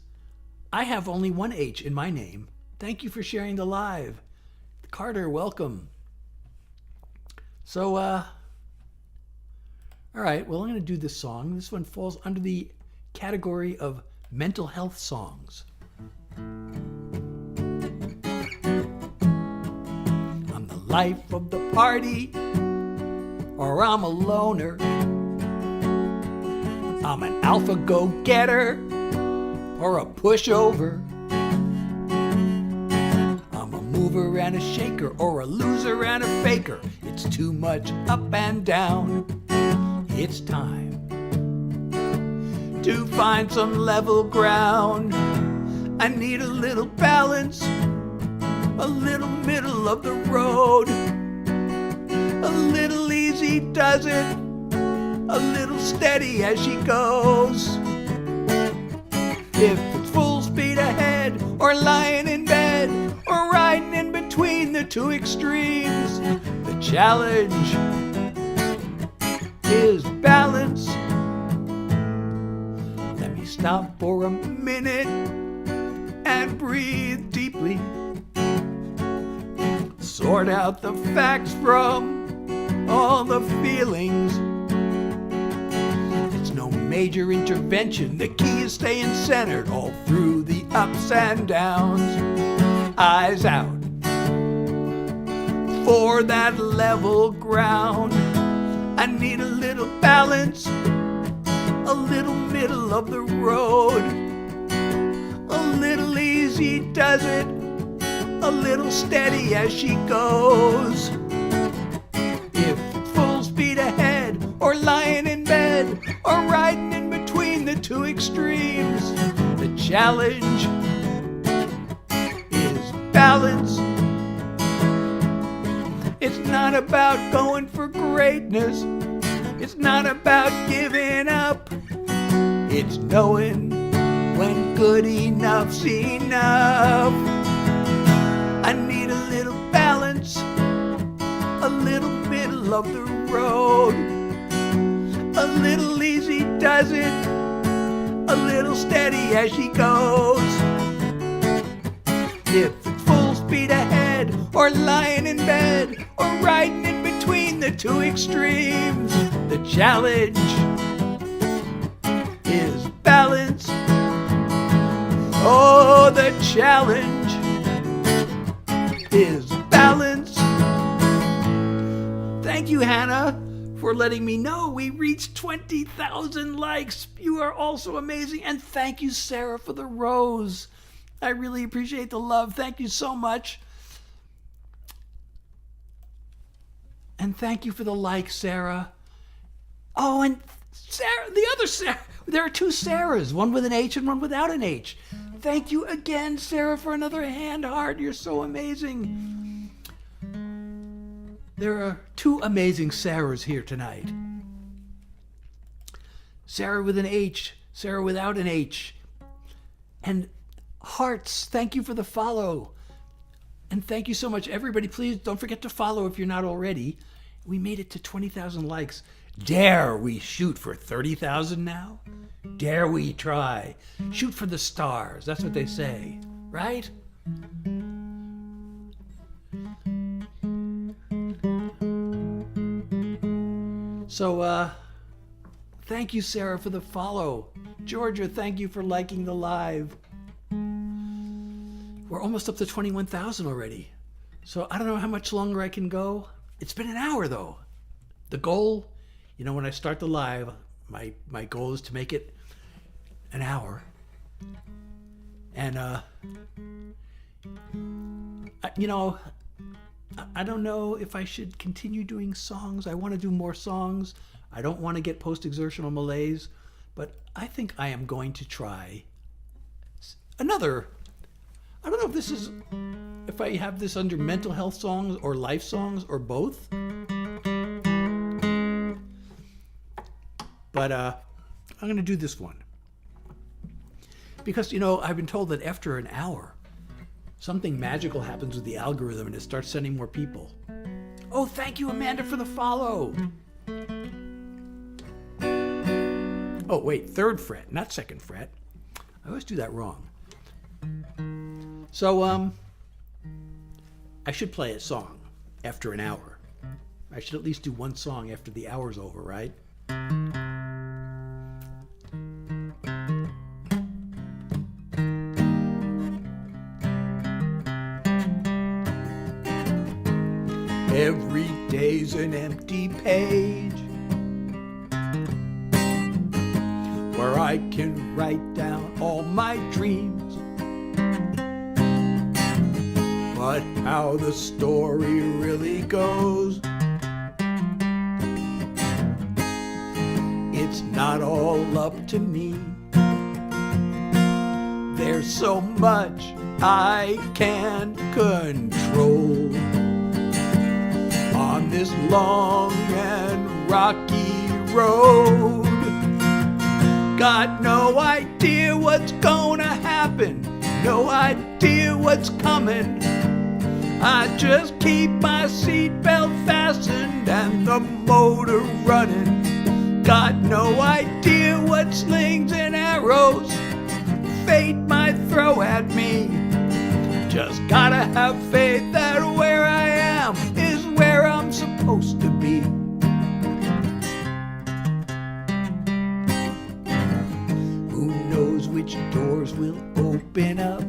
I have only 1 H in my name. Thank you for sharing the live. Carter, welcome. So, all right, well, I'm going to do this song. This one falls under the category of mental health songs. I'm the life of the party, or I'm a loner. I'm an alpha go-getter, or a pushover. I'm a mover and a shaker, or a loser and a faker. It's too much up and down. It's time to find some level ground. I need a little balance, a little middle of the road. A little easy does it, a little steady as she goes. If it's full speed ahead, or lying in bed, or riding in between the two extremes, the challenge is balance. Let me stop for a minute and breathe deeply. Sort out the facts from all the feelings. It's no major intervention. The key is staying centered all through the ups and downs. Eyes out for that level ground. I need a little balance, a little middle of the road. A little easy does it, a little steady as she goes. If full speed ahead, or lying in bed, or riding in between the two extremes, the challenge is balance. It's not about going for greatness. It's not about giving up. It's knowing when good enough's enough. I need a little balance, a little middle of the road. A little easy does it, a little steady as she goes. If it's full speed ahead, or lying in bed, or riding in between the two extremes, the challenge is balance. Oh, the challenge is balance. Thank you, Hannah, for letting me know we reached 20,000 likes. You are also amazing. And thank you, Sarah, for the rose. I really appreciate the love. Thank you so much. And thank you for the like, Sarah. Oh, and Sarah, the other Sarah. There are two Sarahs, one with an H and one without an H. Thank you again, Sarah, for another hand heart. You're so amazing. There are two amazing Sarahs here tonight. Sarah with an H, Sarah without an H. And hearts, thank you for the follow. And thank you so much, everybody. Please don't forget to follow if you're not already. We made it to 20,000 likes. Dare we shoot for 30,000 now? Dare we try? Shoot for the stars. That's what they say, right? So, thank you, Sarah, for the follow. Georgia, thank you for liking the live. We're almost up to 21,000 already. So I don't know how much longer I can go. It's been an hour, though. The goal, you know, when I start the live, my goal is to make it an hour. And, I don't know if I should continue doing songs. I want to do more songs. I don't want to get post-exertional malaise, but I think I am going to try another. I don't know if I have this under mental health songs or life songs or both. But I'm going to do this one. Because, I've been told that after an hour, something magical happens with the algorithm and it starts sending more people. Oh, thank you, Amanda, for the follow. Oh, wait, 3rd fret, not 2nd fret. I always do that wrong. So, I should play a song after an hour. I should at least do one song after the hour's over, right? Every day's an empty page where I can write down all my dreams. But how the story really goes, it's not all up to me. There's so much I can't control on this long and rocky road. Got no idea what's gonna happen, no idea what's coming. I just keep my seatbelt fastened and the motor running. Got no idea what slings and arrows fate might throw at me. Just gotta have faith that where I am is where I'm supposed to be. Who knows which doors will open up?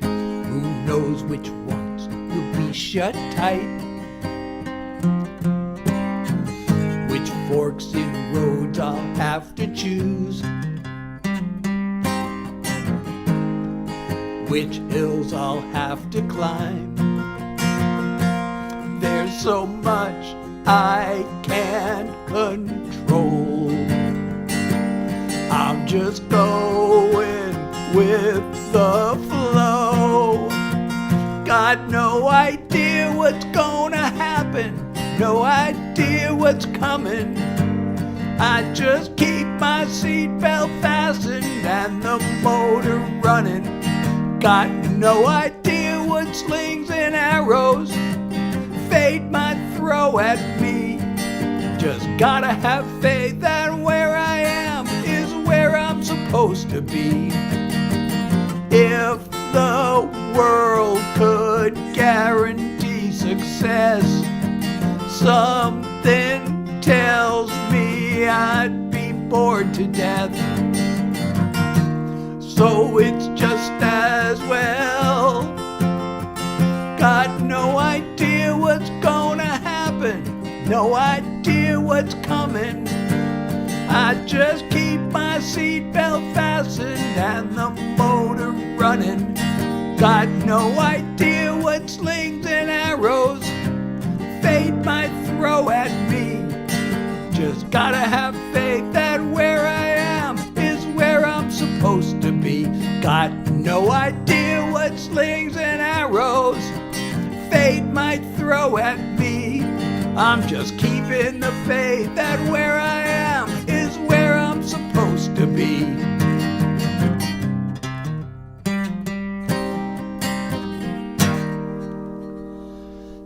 Who knows which ones will be shut tight? Which forks in roads I'll have to choose? Which hills I'll have to climb? There's so much I can't control. I'm just going with the flow. Got no idea what's gonna happen, no idea what's coming. I just keep my seatbelt fastened and the motor running. Got no idea what slings and arrows fate might throw at me. Just gotta have faith that where I am is where I'm supposed to be. If the world could guarantee success, something tells me I'd be bored to death. So it's just as well. Got no idea what's gonna happen, no idea what's coming. I just keep my seatbelt fastened and the motor running. Got no idea what slings and arrows fate might throw at me. Just gotta have faith that where I am is where I'm supposed to be. Got no idea what slings and arrows fate might throw at me. I'm just keeping the faith that where I am is where I'm supposed to be.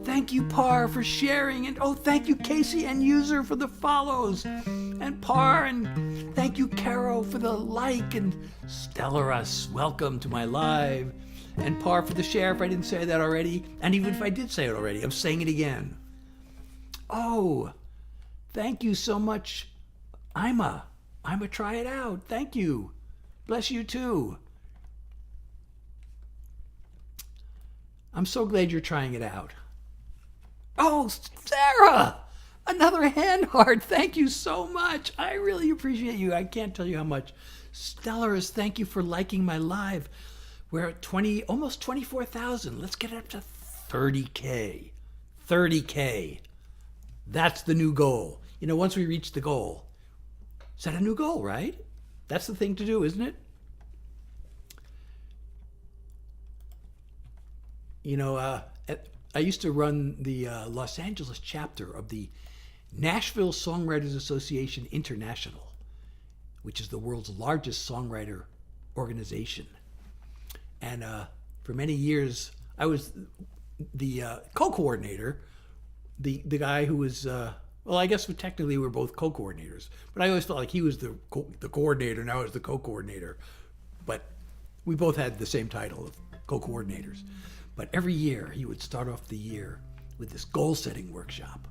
Thank you, Par, for sharing, and oh, thank you, Casey and User, for the follows, and Par, and thank you, Caro, for the like, and Stellarus, welcome to my live, and Par for the share if I didn't say that already, and even if I did say it already, I'm saying it again. Oh, thank you so much, Ima, try it out, thank you, bless you too. I'm so glad you're trying it out. Oh, Sarah, another hand heart. Thank you so much. I really appreciate you. I can't tell you how much. Stellarus, thank you for liking my live. We're at almost 24,000. Let's get up to 30K. 30K. That's the new goal. You know, once we reach the goal, set a new goal, right? That's the thing to do, isn't it? You know, I used to run the Los Angeles chapter of the Nashville Songwriters Association International, which is the world's largest songwriter organization. And for many years, I was the co-coordinator, the guy who was, well, I guess technically we're both co-coordinators, but I always felt like he was the coordinator and I was the co-coordinator. But we both had the same title of co-coordinators. But every year he would start off the year with this goal-setting workshop.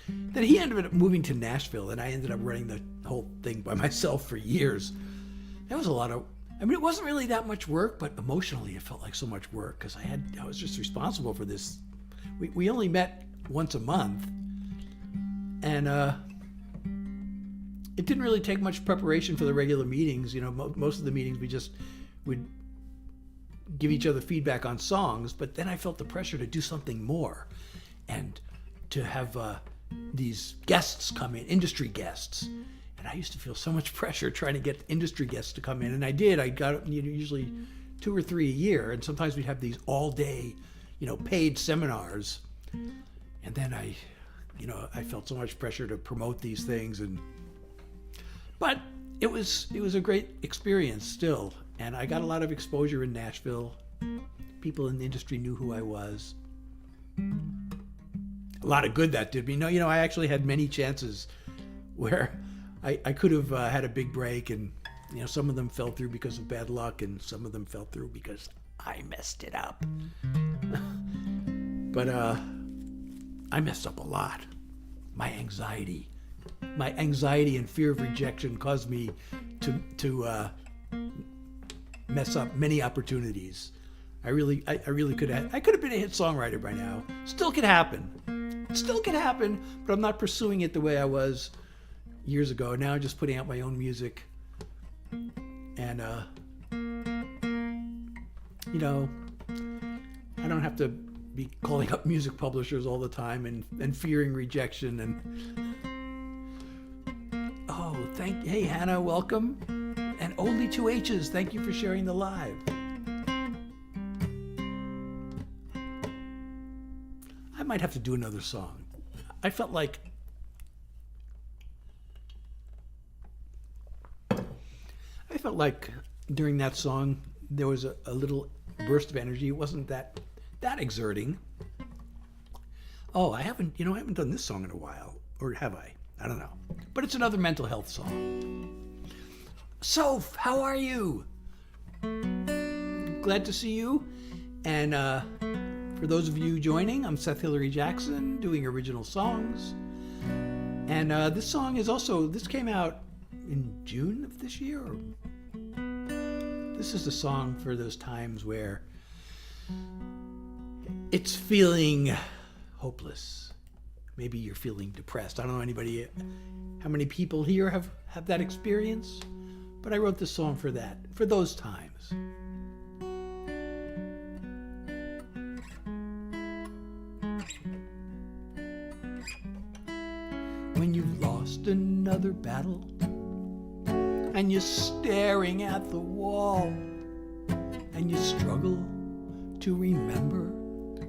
Then he ended up moving to Nashville, and I ended up running the whole thing by myself for years. That was a lot of, it wasn't really that much work, but emotionally it felt like so much work because I was just responsible for this. We only met once a month, and it didn't really take much preparation for the regular meetings. Most of the meetings we just would give each other feedback on songs, but then I felt the pressure to do something more and to have these guests come in, industry guests. And I used to feel so much pressure trying to get industry guests to come in, and I did. I got usually 2 or 3 a year, and sometimes we'd have these all-day, paid seminars. And then I felt so much pressure to promote these things, but it was a great experience still, and I got a lot of exposure in Nashville. People in the industry knew who I was. A lot of good that did me. I actually had many chances where I could have had a big break, and some of them fell through because of bad luck, and some of them fell through because I messed it up. But I messed up a lot. My anxiety and fear of rejection caused me to mess up many opportunities. I really could have. I could have been a hit songwriter by now. Still could happen, but I'm not pursuing it the way I was years ago. Now I'm just putting out my own music, and I don't have to be calling up music publishers all the time and fearing rejection. And hey Hannah, welcome, and only 2 H's. Thank you for sharing the live. I might have to do another song. I felt like during that song there was a little burst of energy. It wasn't that exerting. I haven't done this song in a while, or have I? I don't know. But it's another mental health song. Soph, how are you? Glad to see you. And for those of you joining, I'm Seth Hillary Jackson, doing original songs. And this came out in June of this year. This is a song for those times where it's feeling hopeless. Maybe you're feeling depressed. I don't know how many people here have that experience, but I wrote this song for those times. When you've lost another battle and you're staring at the wall and you struggle to remember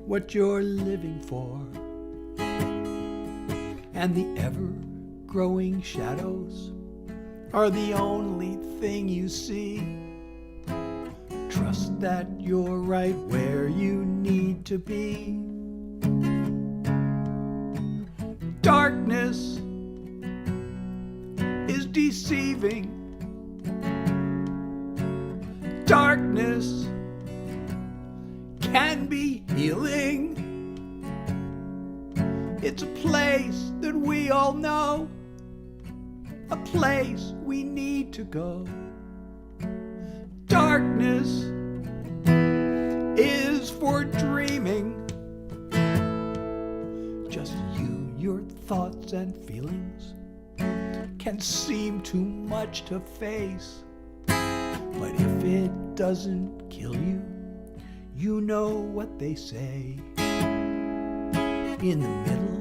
what you're living for, and the ever-growing shadows are the only thing you see. Trust that you're right where you need to be. Darkness is deceiving. Darkness can be healing. It's a place that we all know, a place we need to go. Darkness is for dreaming. Just you, your thoughts and feelings can seem too much to face. But if it doesn't kill you, you know what they say. In the middle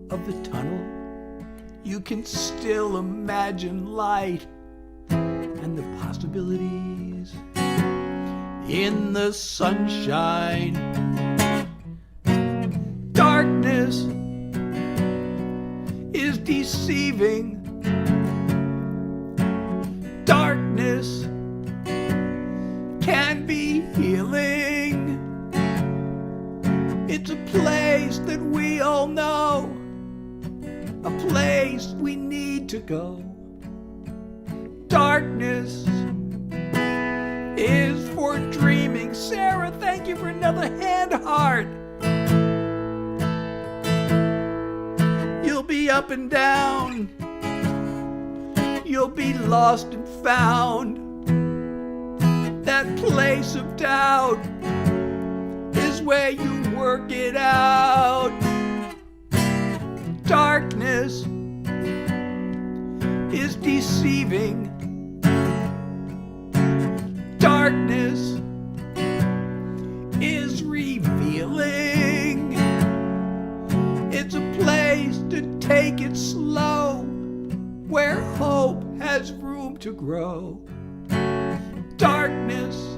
of the tunnel, you can still imagine light and the possibilities in the sunshine. Darkness is deceiving. Darkness can be healing. It's a place that we all know, a place we need to go. Darkness is for dreaming. Sarah, thank thank you for another hand heart. You'll be up and down. You'll be lost and found. That place of doubt is where you work it out. Darkness is deceiving. Darkness is revealing. It's a place to take it slow, where hope has room to grow. Darkness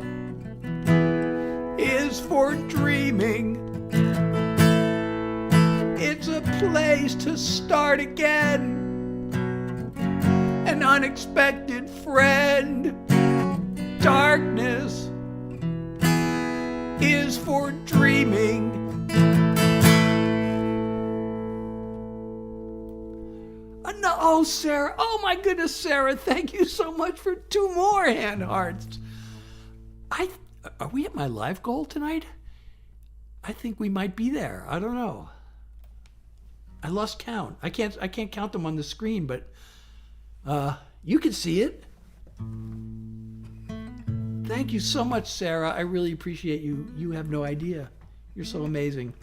is for dreaming. It's a place to start again. An unexpected friend. Darkness is for dreaming. No, oh, Sarah. Oh, my goodness, Sarah. Thank you so much for 2 more hand hearts. Are we at my live goal tonight? I think we might be there. I don't know. I lost count. I can't count them on the screen, but you can see it. Thank you so much, Sarah. I really appreciate you. You have no idea. You're so amazing.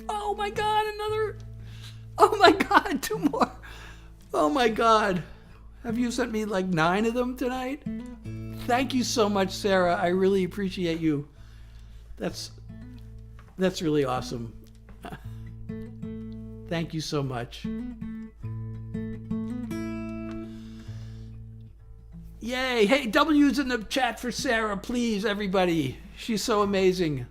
Oh my God, another. Oh my God, 2 more. Oh my God. Have you sent me like 9 of them tonight? Thank you so much, Sarah. I really appreciate you. That's really awesome. Thank you so much. Yay. Hey, W's in the chat for Sarah, please, everybody. She's so amazing.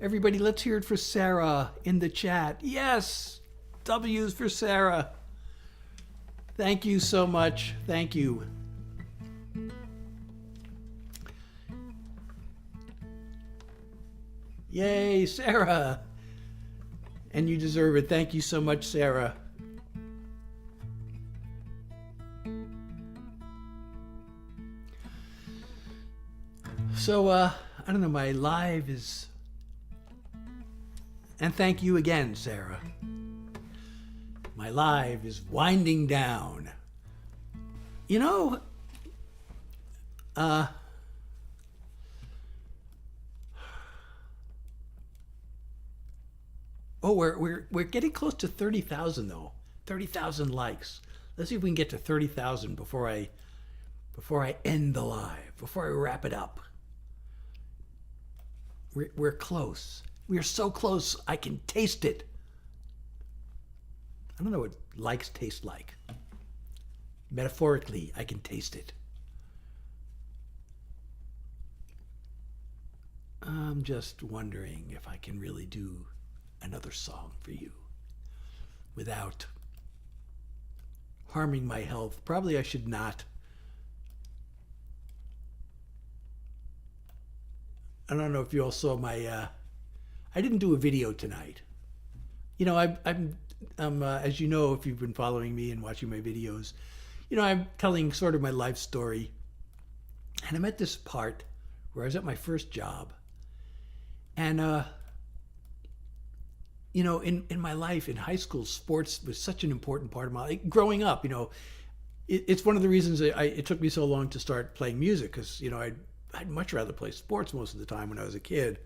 Everybody, let's hear it for Sarah in the chat. Yes, W's for Sarah. Thank you so much. Thank you. Yay, Sarah. And you deserve it. Thank you so much, Sarah. So, I don't know, my live is... And thank you again, Sarah. My live is winding down. You know, we're getting close to 30,000 though. 30,000 likes. Let's see if we can get to 30,000 before I end the live, before I wrap it up. We're close. We are so close, I can taste it. I don't know what likes taste like. Metaphorically, I can taste it. I'm just wondering if I can really do another song for you without harming my health. Probably I should not. I don't know if you all saw my... I didn't do a video tonight. You know, I'm as you know, if you've been following me and watching my videos, you know, I'm telling sort of my life story. And I'm at this part where I was at my first job. And, you know, in my life, in high school, sports was such an important part of my life. Growing up, you know, it's one of the reasons it took me so long to start playing music, because, you know, I'd much rather play sports most of the time when I was a kid.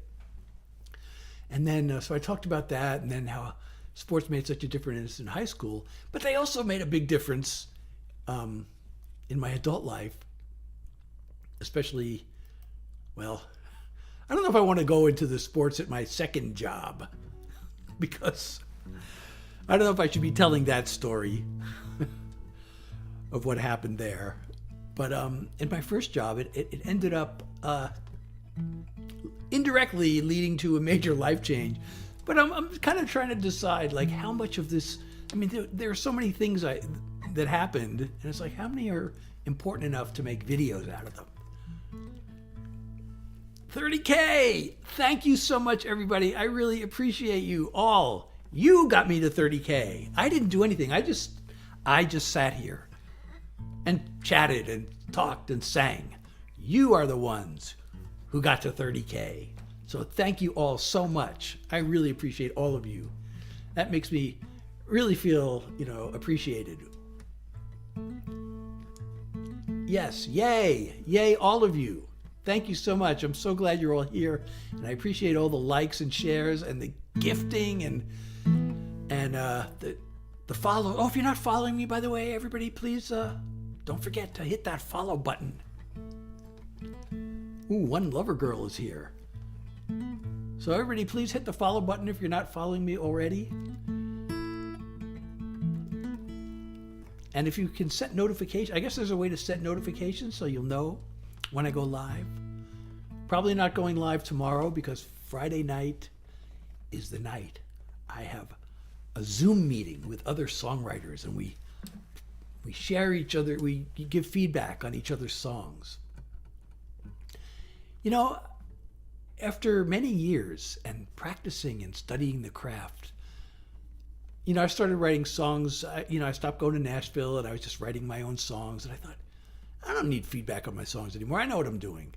And then, so I talked about that, and then how sports made such a difference in high school, but they also made a big difference in my adult life, especially, well, I don't know if I want to go into the sports at my second job, because I don't know if I should be telling that story of what happened there. But in my first job, it ended up indirectly leading to a major life change. But I'm kind of trying to decide, like, how much of this, I mean, there are so many things that happened, and it's like, how many are important enough to make videos out of them? 30K! Thank you so much, everybody. I really appreciate you all. You got me to 30K. I didn't do anything. I I just sat here and chatted and talked and sang. You are the ones who got to 30K. So thank you all so much. I really appreciate all of you. That makes me really feel, appreciated. Yes, yay, all of you. Thank you so much. I'm so glad you're all here, and I appreciate all the likes and shares and the gifting and the follow. Oh, if you're not following me, by the way, everybody, please don't forget to hit that follow button. Ooh, one lover girl is here. So everybody, please hit the follow button if you're not following me already. And if you can set notifications, I guess there's a way to set notifications so you'll know when I go live. Probably not going live tomorrow because Friday night is the night I have a Zoom meeting with other songwriters, and we share each other, we give feedback on each other's songs. After many years and practicing and studying the craft, I started writing songs. I stopped going to Nashville and I was just writing my own songs. And I thought, I don't need feedback on my songs anymore. I know what I'm doing.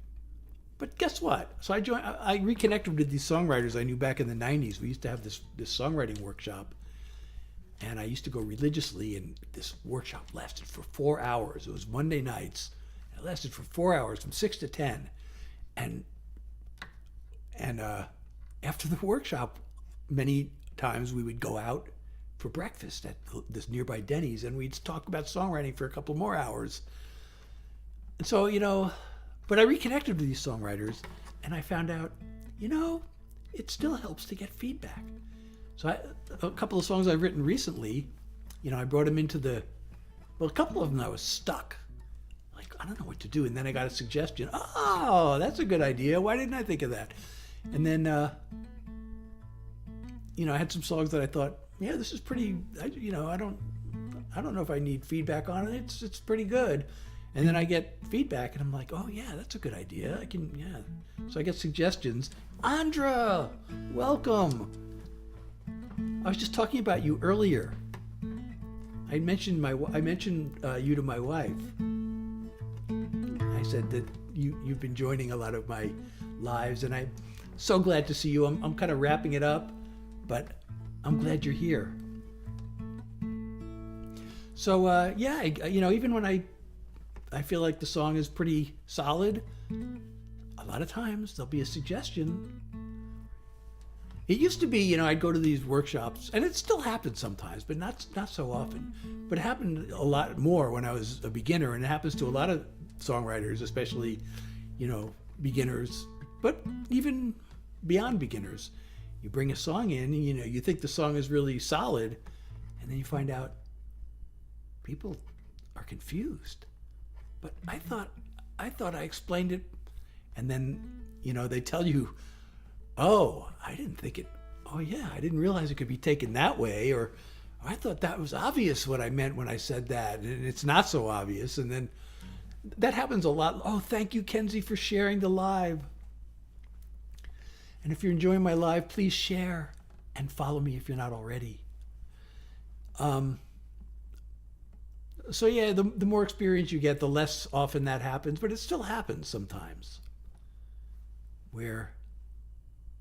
But guess what? So I reconnected with these songwriters I knew back in the 90s. We used to have this songwriting workshop. And I used to go religiously. And this workshop lasted for 4 hours. It was Monday nights. It lasted for 4 hours from 6 to 10. And after the workshop, many times we would go out for breakfast at this nearby Denny's, and we'd talk about songwriting for a couple more hours. And so, but I reconnected with these songwriters, and I found out, it still helps to get feedback. So a couple of songs I've written recently, I brought them into a couple of them I was stuck. Like, I don't know what to do. And then I got a suggestion. Oh, that's a good idea. Why didn't I think of that? And then, I had some songs that I thought, yeah, this is pretty, I don't know if I need feedback on it. It's pretty good. And then I get feedback and I'm like, oh yeah, that's a good idea. So I get suggestions. Andra, welcome. I was just talking about you earlier. I mentioned you to my wife. I said that you've been joining a lot of my lives, and I'm so glad to see you. I'm kind of wrapping it up, but I'm glad you're here. So even when I feel like the song is pretty solid, a lot of times there'll be a suggestion. It used to be, I'd go to these workshops, and it still happens sometimes, but not so often. But it happened a lot more when I was a beginner, and it happens to a lot of songwriters, especially, beginners, but even beyond beginners. You bring a song in, and, you think the song is really solid, and then you find out people are confused. But I thought I explained it, and then, they tell you, oh, I didn't think it, oh yeah, I didn't realize it could be taken that way, or I thought that was obvious what I meant when I said that, and it's not so obvious. And then that happens a lot. Oh, thank you, Kenzie, for sharing the live. And if you're enjoying my live, please share and follow me if you're not already. So yeah, the more experience you get, the less often that happens, but it still happens sometimes. Where,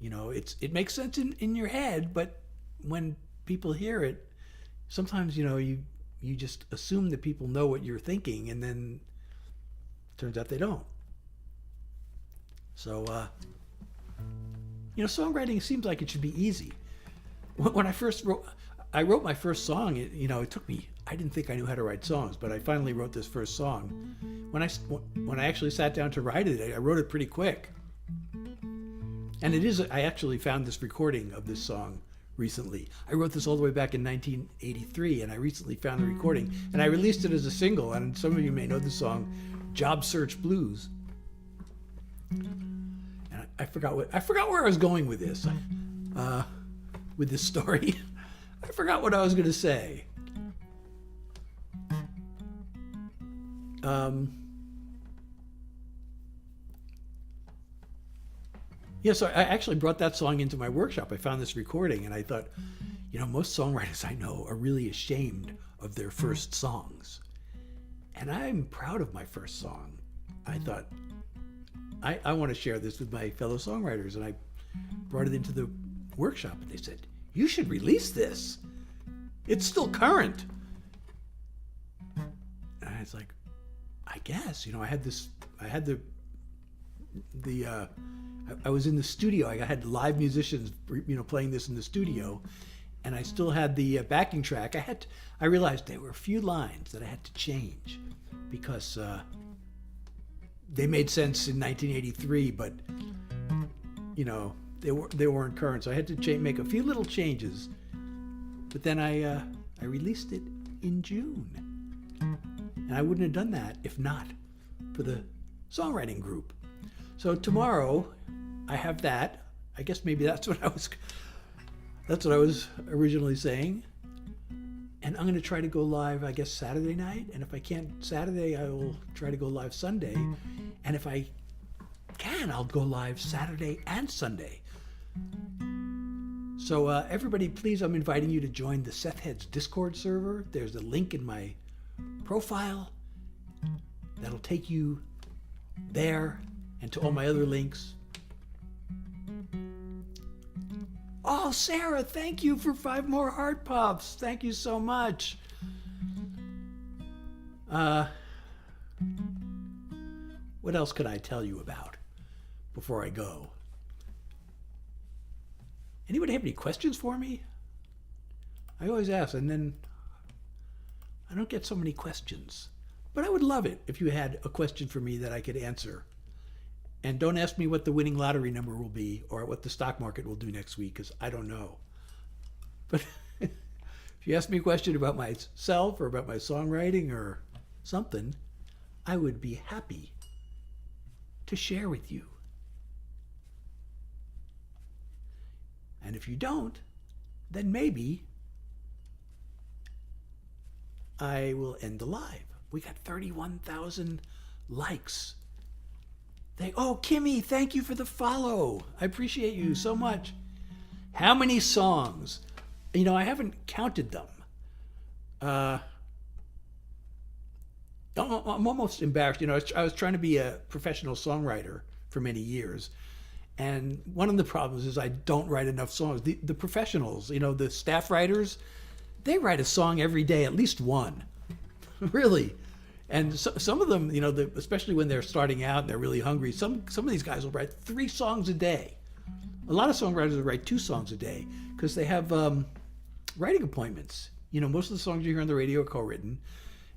it makes sense in your head, but when people hear it, sometimes, you just assume that people know what you're thinking, and then it turns out they don't. So, songwriting seems like it should be easy. When I wrote my first song, it took me, I didn't think I knew how to write songs, but I finally wrote this first song. When I actually sat down to write it, I wrote it pretty quick. And I actually found this recording of this song recently. I wrote this all the way back in 1983, and I recently found the recording, and I released it as a single, and some of you may know the song, Job Search Blues. And I forgot where I was going with this, with this story. I forgot what I was going to say. So I actually brought that song into my workshop. I found this recording, and I thought, most songwriters I know are really ashamed of their first songs. And I'm proud of my first song. I thought, I want to share this with my fellow songwriters. And I brought it into the workshop and they said, you should release this. It's still current. And I was like, I guess, I was in the studio. I had live musicians, playing this in the studio, and I still had the backing track. I realized there were a few lines that I had to change because they made sense in 1983, but they weren't current. So I had to make a few little changes. But then I released it in June, and I wouldn't have done that if not for the songwriting group. So tomorrow, I have that. I guess maybe that's what I was originally saying. And I'm going to try to go live, I guess, Saturday night. And if I can't Saturday, I will try to go live Sunday. And if I can, I'll go live Saturday and Sunday. So everybody, please, I'm inviting you to join the Seth Heads Discord server. There's a link in my profile that'll take you there and to all my other links. Oh, Sarah, thank you for 5 more heart pops. Thank you so much. What else could I tell you about before I go? Anybody have any questions for me? I always ask, and then I don't get so many questions. But I would love it if you had a question for me that I could answer. And don't ask me what the winning lottery number will be or what the stock market will do next week, because I don't know. But if you ask me a question about myself or about my songwriting or something, I would be happy to share with you. And if you don't, then maybe I will end the live. We got 31,000 likes. Kimmy, thank you for the follow. I appreciate you so much. How many songs? I haven't counted them. I'm almost embarrassed. I was trying to be a professional songwriter for many years. And one of the problems is I don't write enough songs. The professionals, the staff writers, they write a song every day, at least one. Really. And some of them, especially when they're starting out and they're really hungry, some of these guys will write 3 songs a day. A lot of songwriters will write 2 songs a day because they have writing appointments. Most of the songs you hear on the radio are co-written,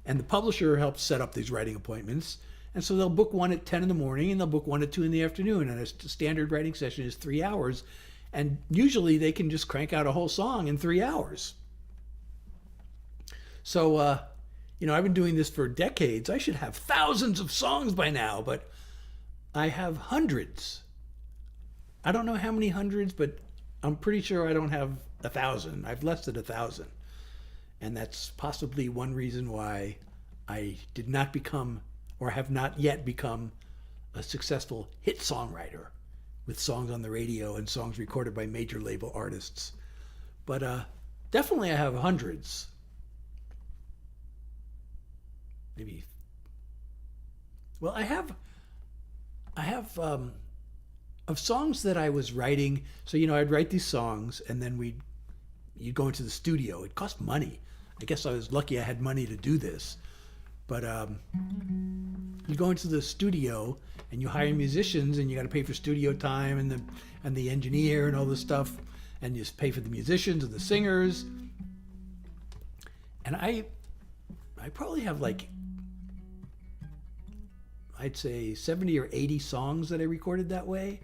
and the publisher helps set up these writing appointments. And so they'll book one at 10 in the morning and they'll book one at 2 in the afternoon. And a standard writing session is 3 hours. And usually they can just crank out a whole song in 3 hours. So, I've been doing this for decades. I should have thousands of songs by now, but I have hundreds. I don't know how many hundreds, but I'm pretty sure I don't have 1,000. I've less than 1,000. And that's possibly one reason why I did not become, or have not yet become, a successful hit songwriter with songs on the radio and songs recorded by major label artists. But definitely I have hundreds. Maybe. Well, I have of songs that I was writing. So, I'd write these songs and then you'd go into the studio. It cost money. I guess I was lucky I had money to do this. But you go into the studio and you hire musicians and you got to pay for studio time and the engineer and all this stuff. And you just pay for the musicians and the singers. And I probably have I'd say 70 or 80 songs that I recorded that way.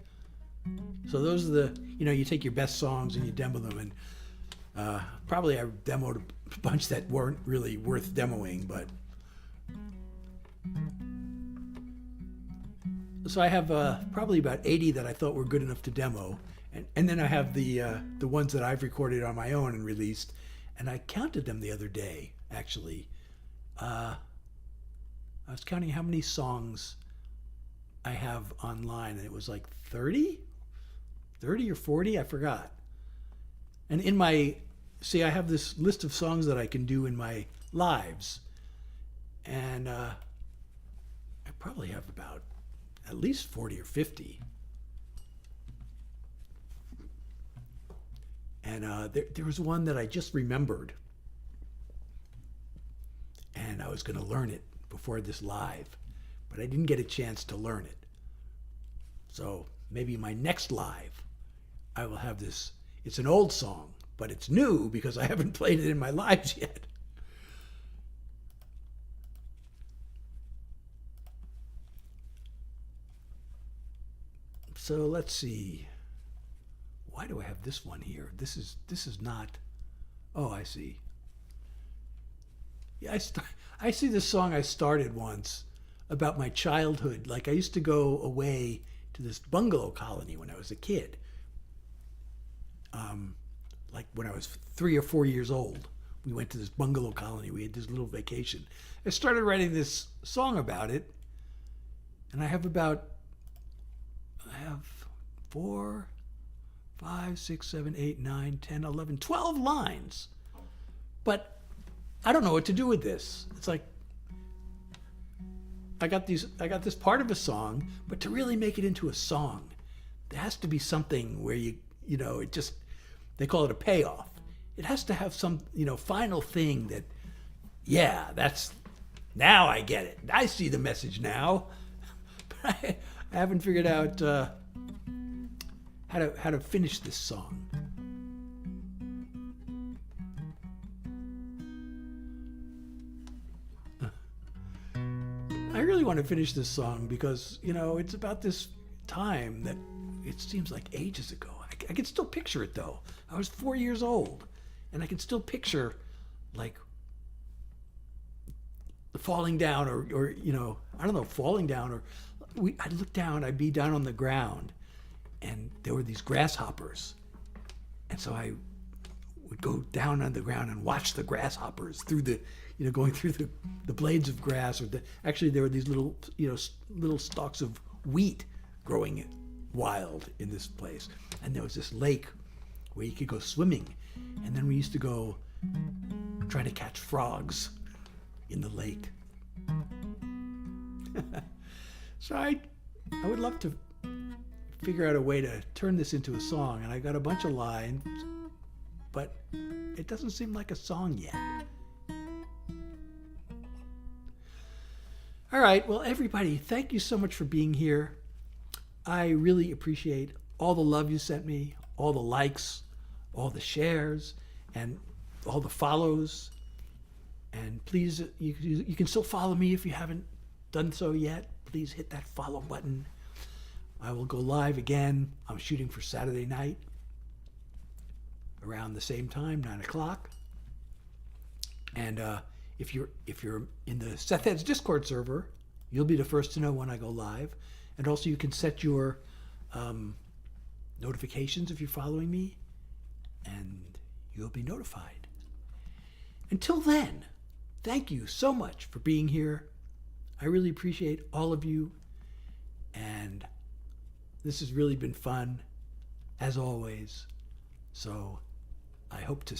So those are you take your best songs and you demo them. And probably I demoed a bunch that weren't really worth demoing, but. So I have probably about 80 that I thought were good enough to demo. And then I have the ones that I've recorded on my own and released. And I counted them the other day, actually. I was counting how many songs I have online, and it was like 30 or 40, I forgot. And I have this list of songs that I can do in my lives. And I probably have about at least 40 or 50. And there was one that I just remembered. And I was going to learn it before this live, but I didn't get a chance to learn it. So maybe my next live, I will have this. It's an old song, but it's new because I haven't played it in my lives yet. So let's see. Why do I have this one here? This is not. Oh, I see. Yeah, I see this song I started once about my childhood. Like I used to go away to this bungalow colony when I was a kid. Like when I was 3 or 4 years old, we went to this bungalow colony. We had this little vacation. I started writing this song about it, and I have 4, 5, 6, 7, 8, 9, 10, 11, 12 lines. But I don't know what to do with this. It's like I got this part of a song, but to really make it into a song, there has to be something where it just, they call it a payoff. It has to have some, final thing that, yeah, now I get it. I see the message now. But I haven't figured out how to finish this song. I really want to finish this song because, it's about this time that it seems like ages ago. I can still picture it, though. I was 4 years old, and I can still picture, like, falling down or I don't know, falling down. Or I'd look down, I'd be down on the ground, and there were these grasshoppers. And so I would go down on the ground and watch the grasshoppers through the, going through the blades of grass. Actually, there were these little, little stalks of wheat growing wild in this place. And there was this lake where you could go swimming. And then we used to go try to catch frogs in the lake. So I would love to figure out a way to turn this into a song. And I got a bunch of lines, but it doesn't seem like a song yet. All right, well, everybody, thank you so much for being here. I really appreciate all the love you sent me, all the likes, all the shares, and all the follows. And please, you can still follow me if you haven't done so yet. Please hit that follow button. I will go live again. I'm shooting for Saturday night around the same time, 9 o'clock. And if you're in the Seth Heads Discord server, you'll be the first to know when I go live. And also you can set your notifications if you're following me, and you'll be notified. Until then, thank you so much for being here. I really appreciate all of you. And this has really been fun, as always. So I hope to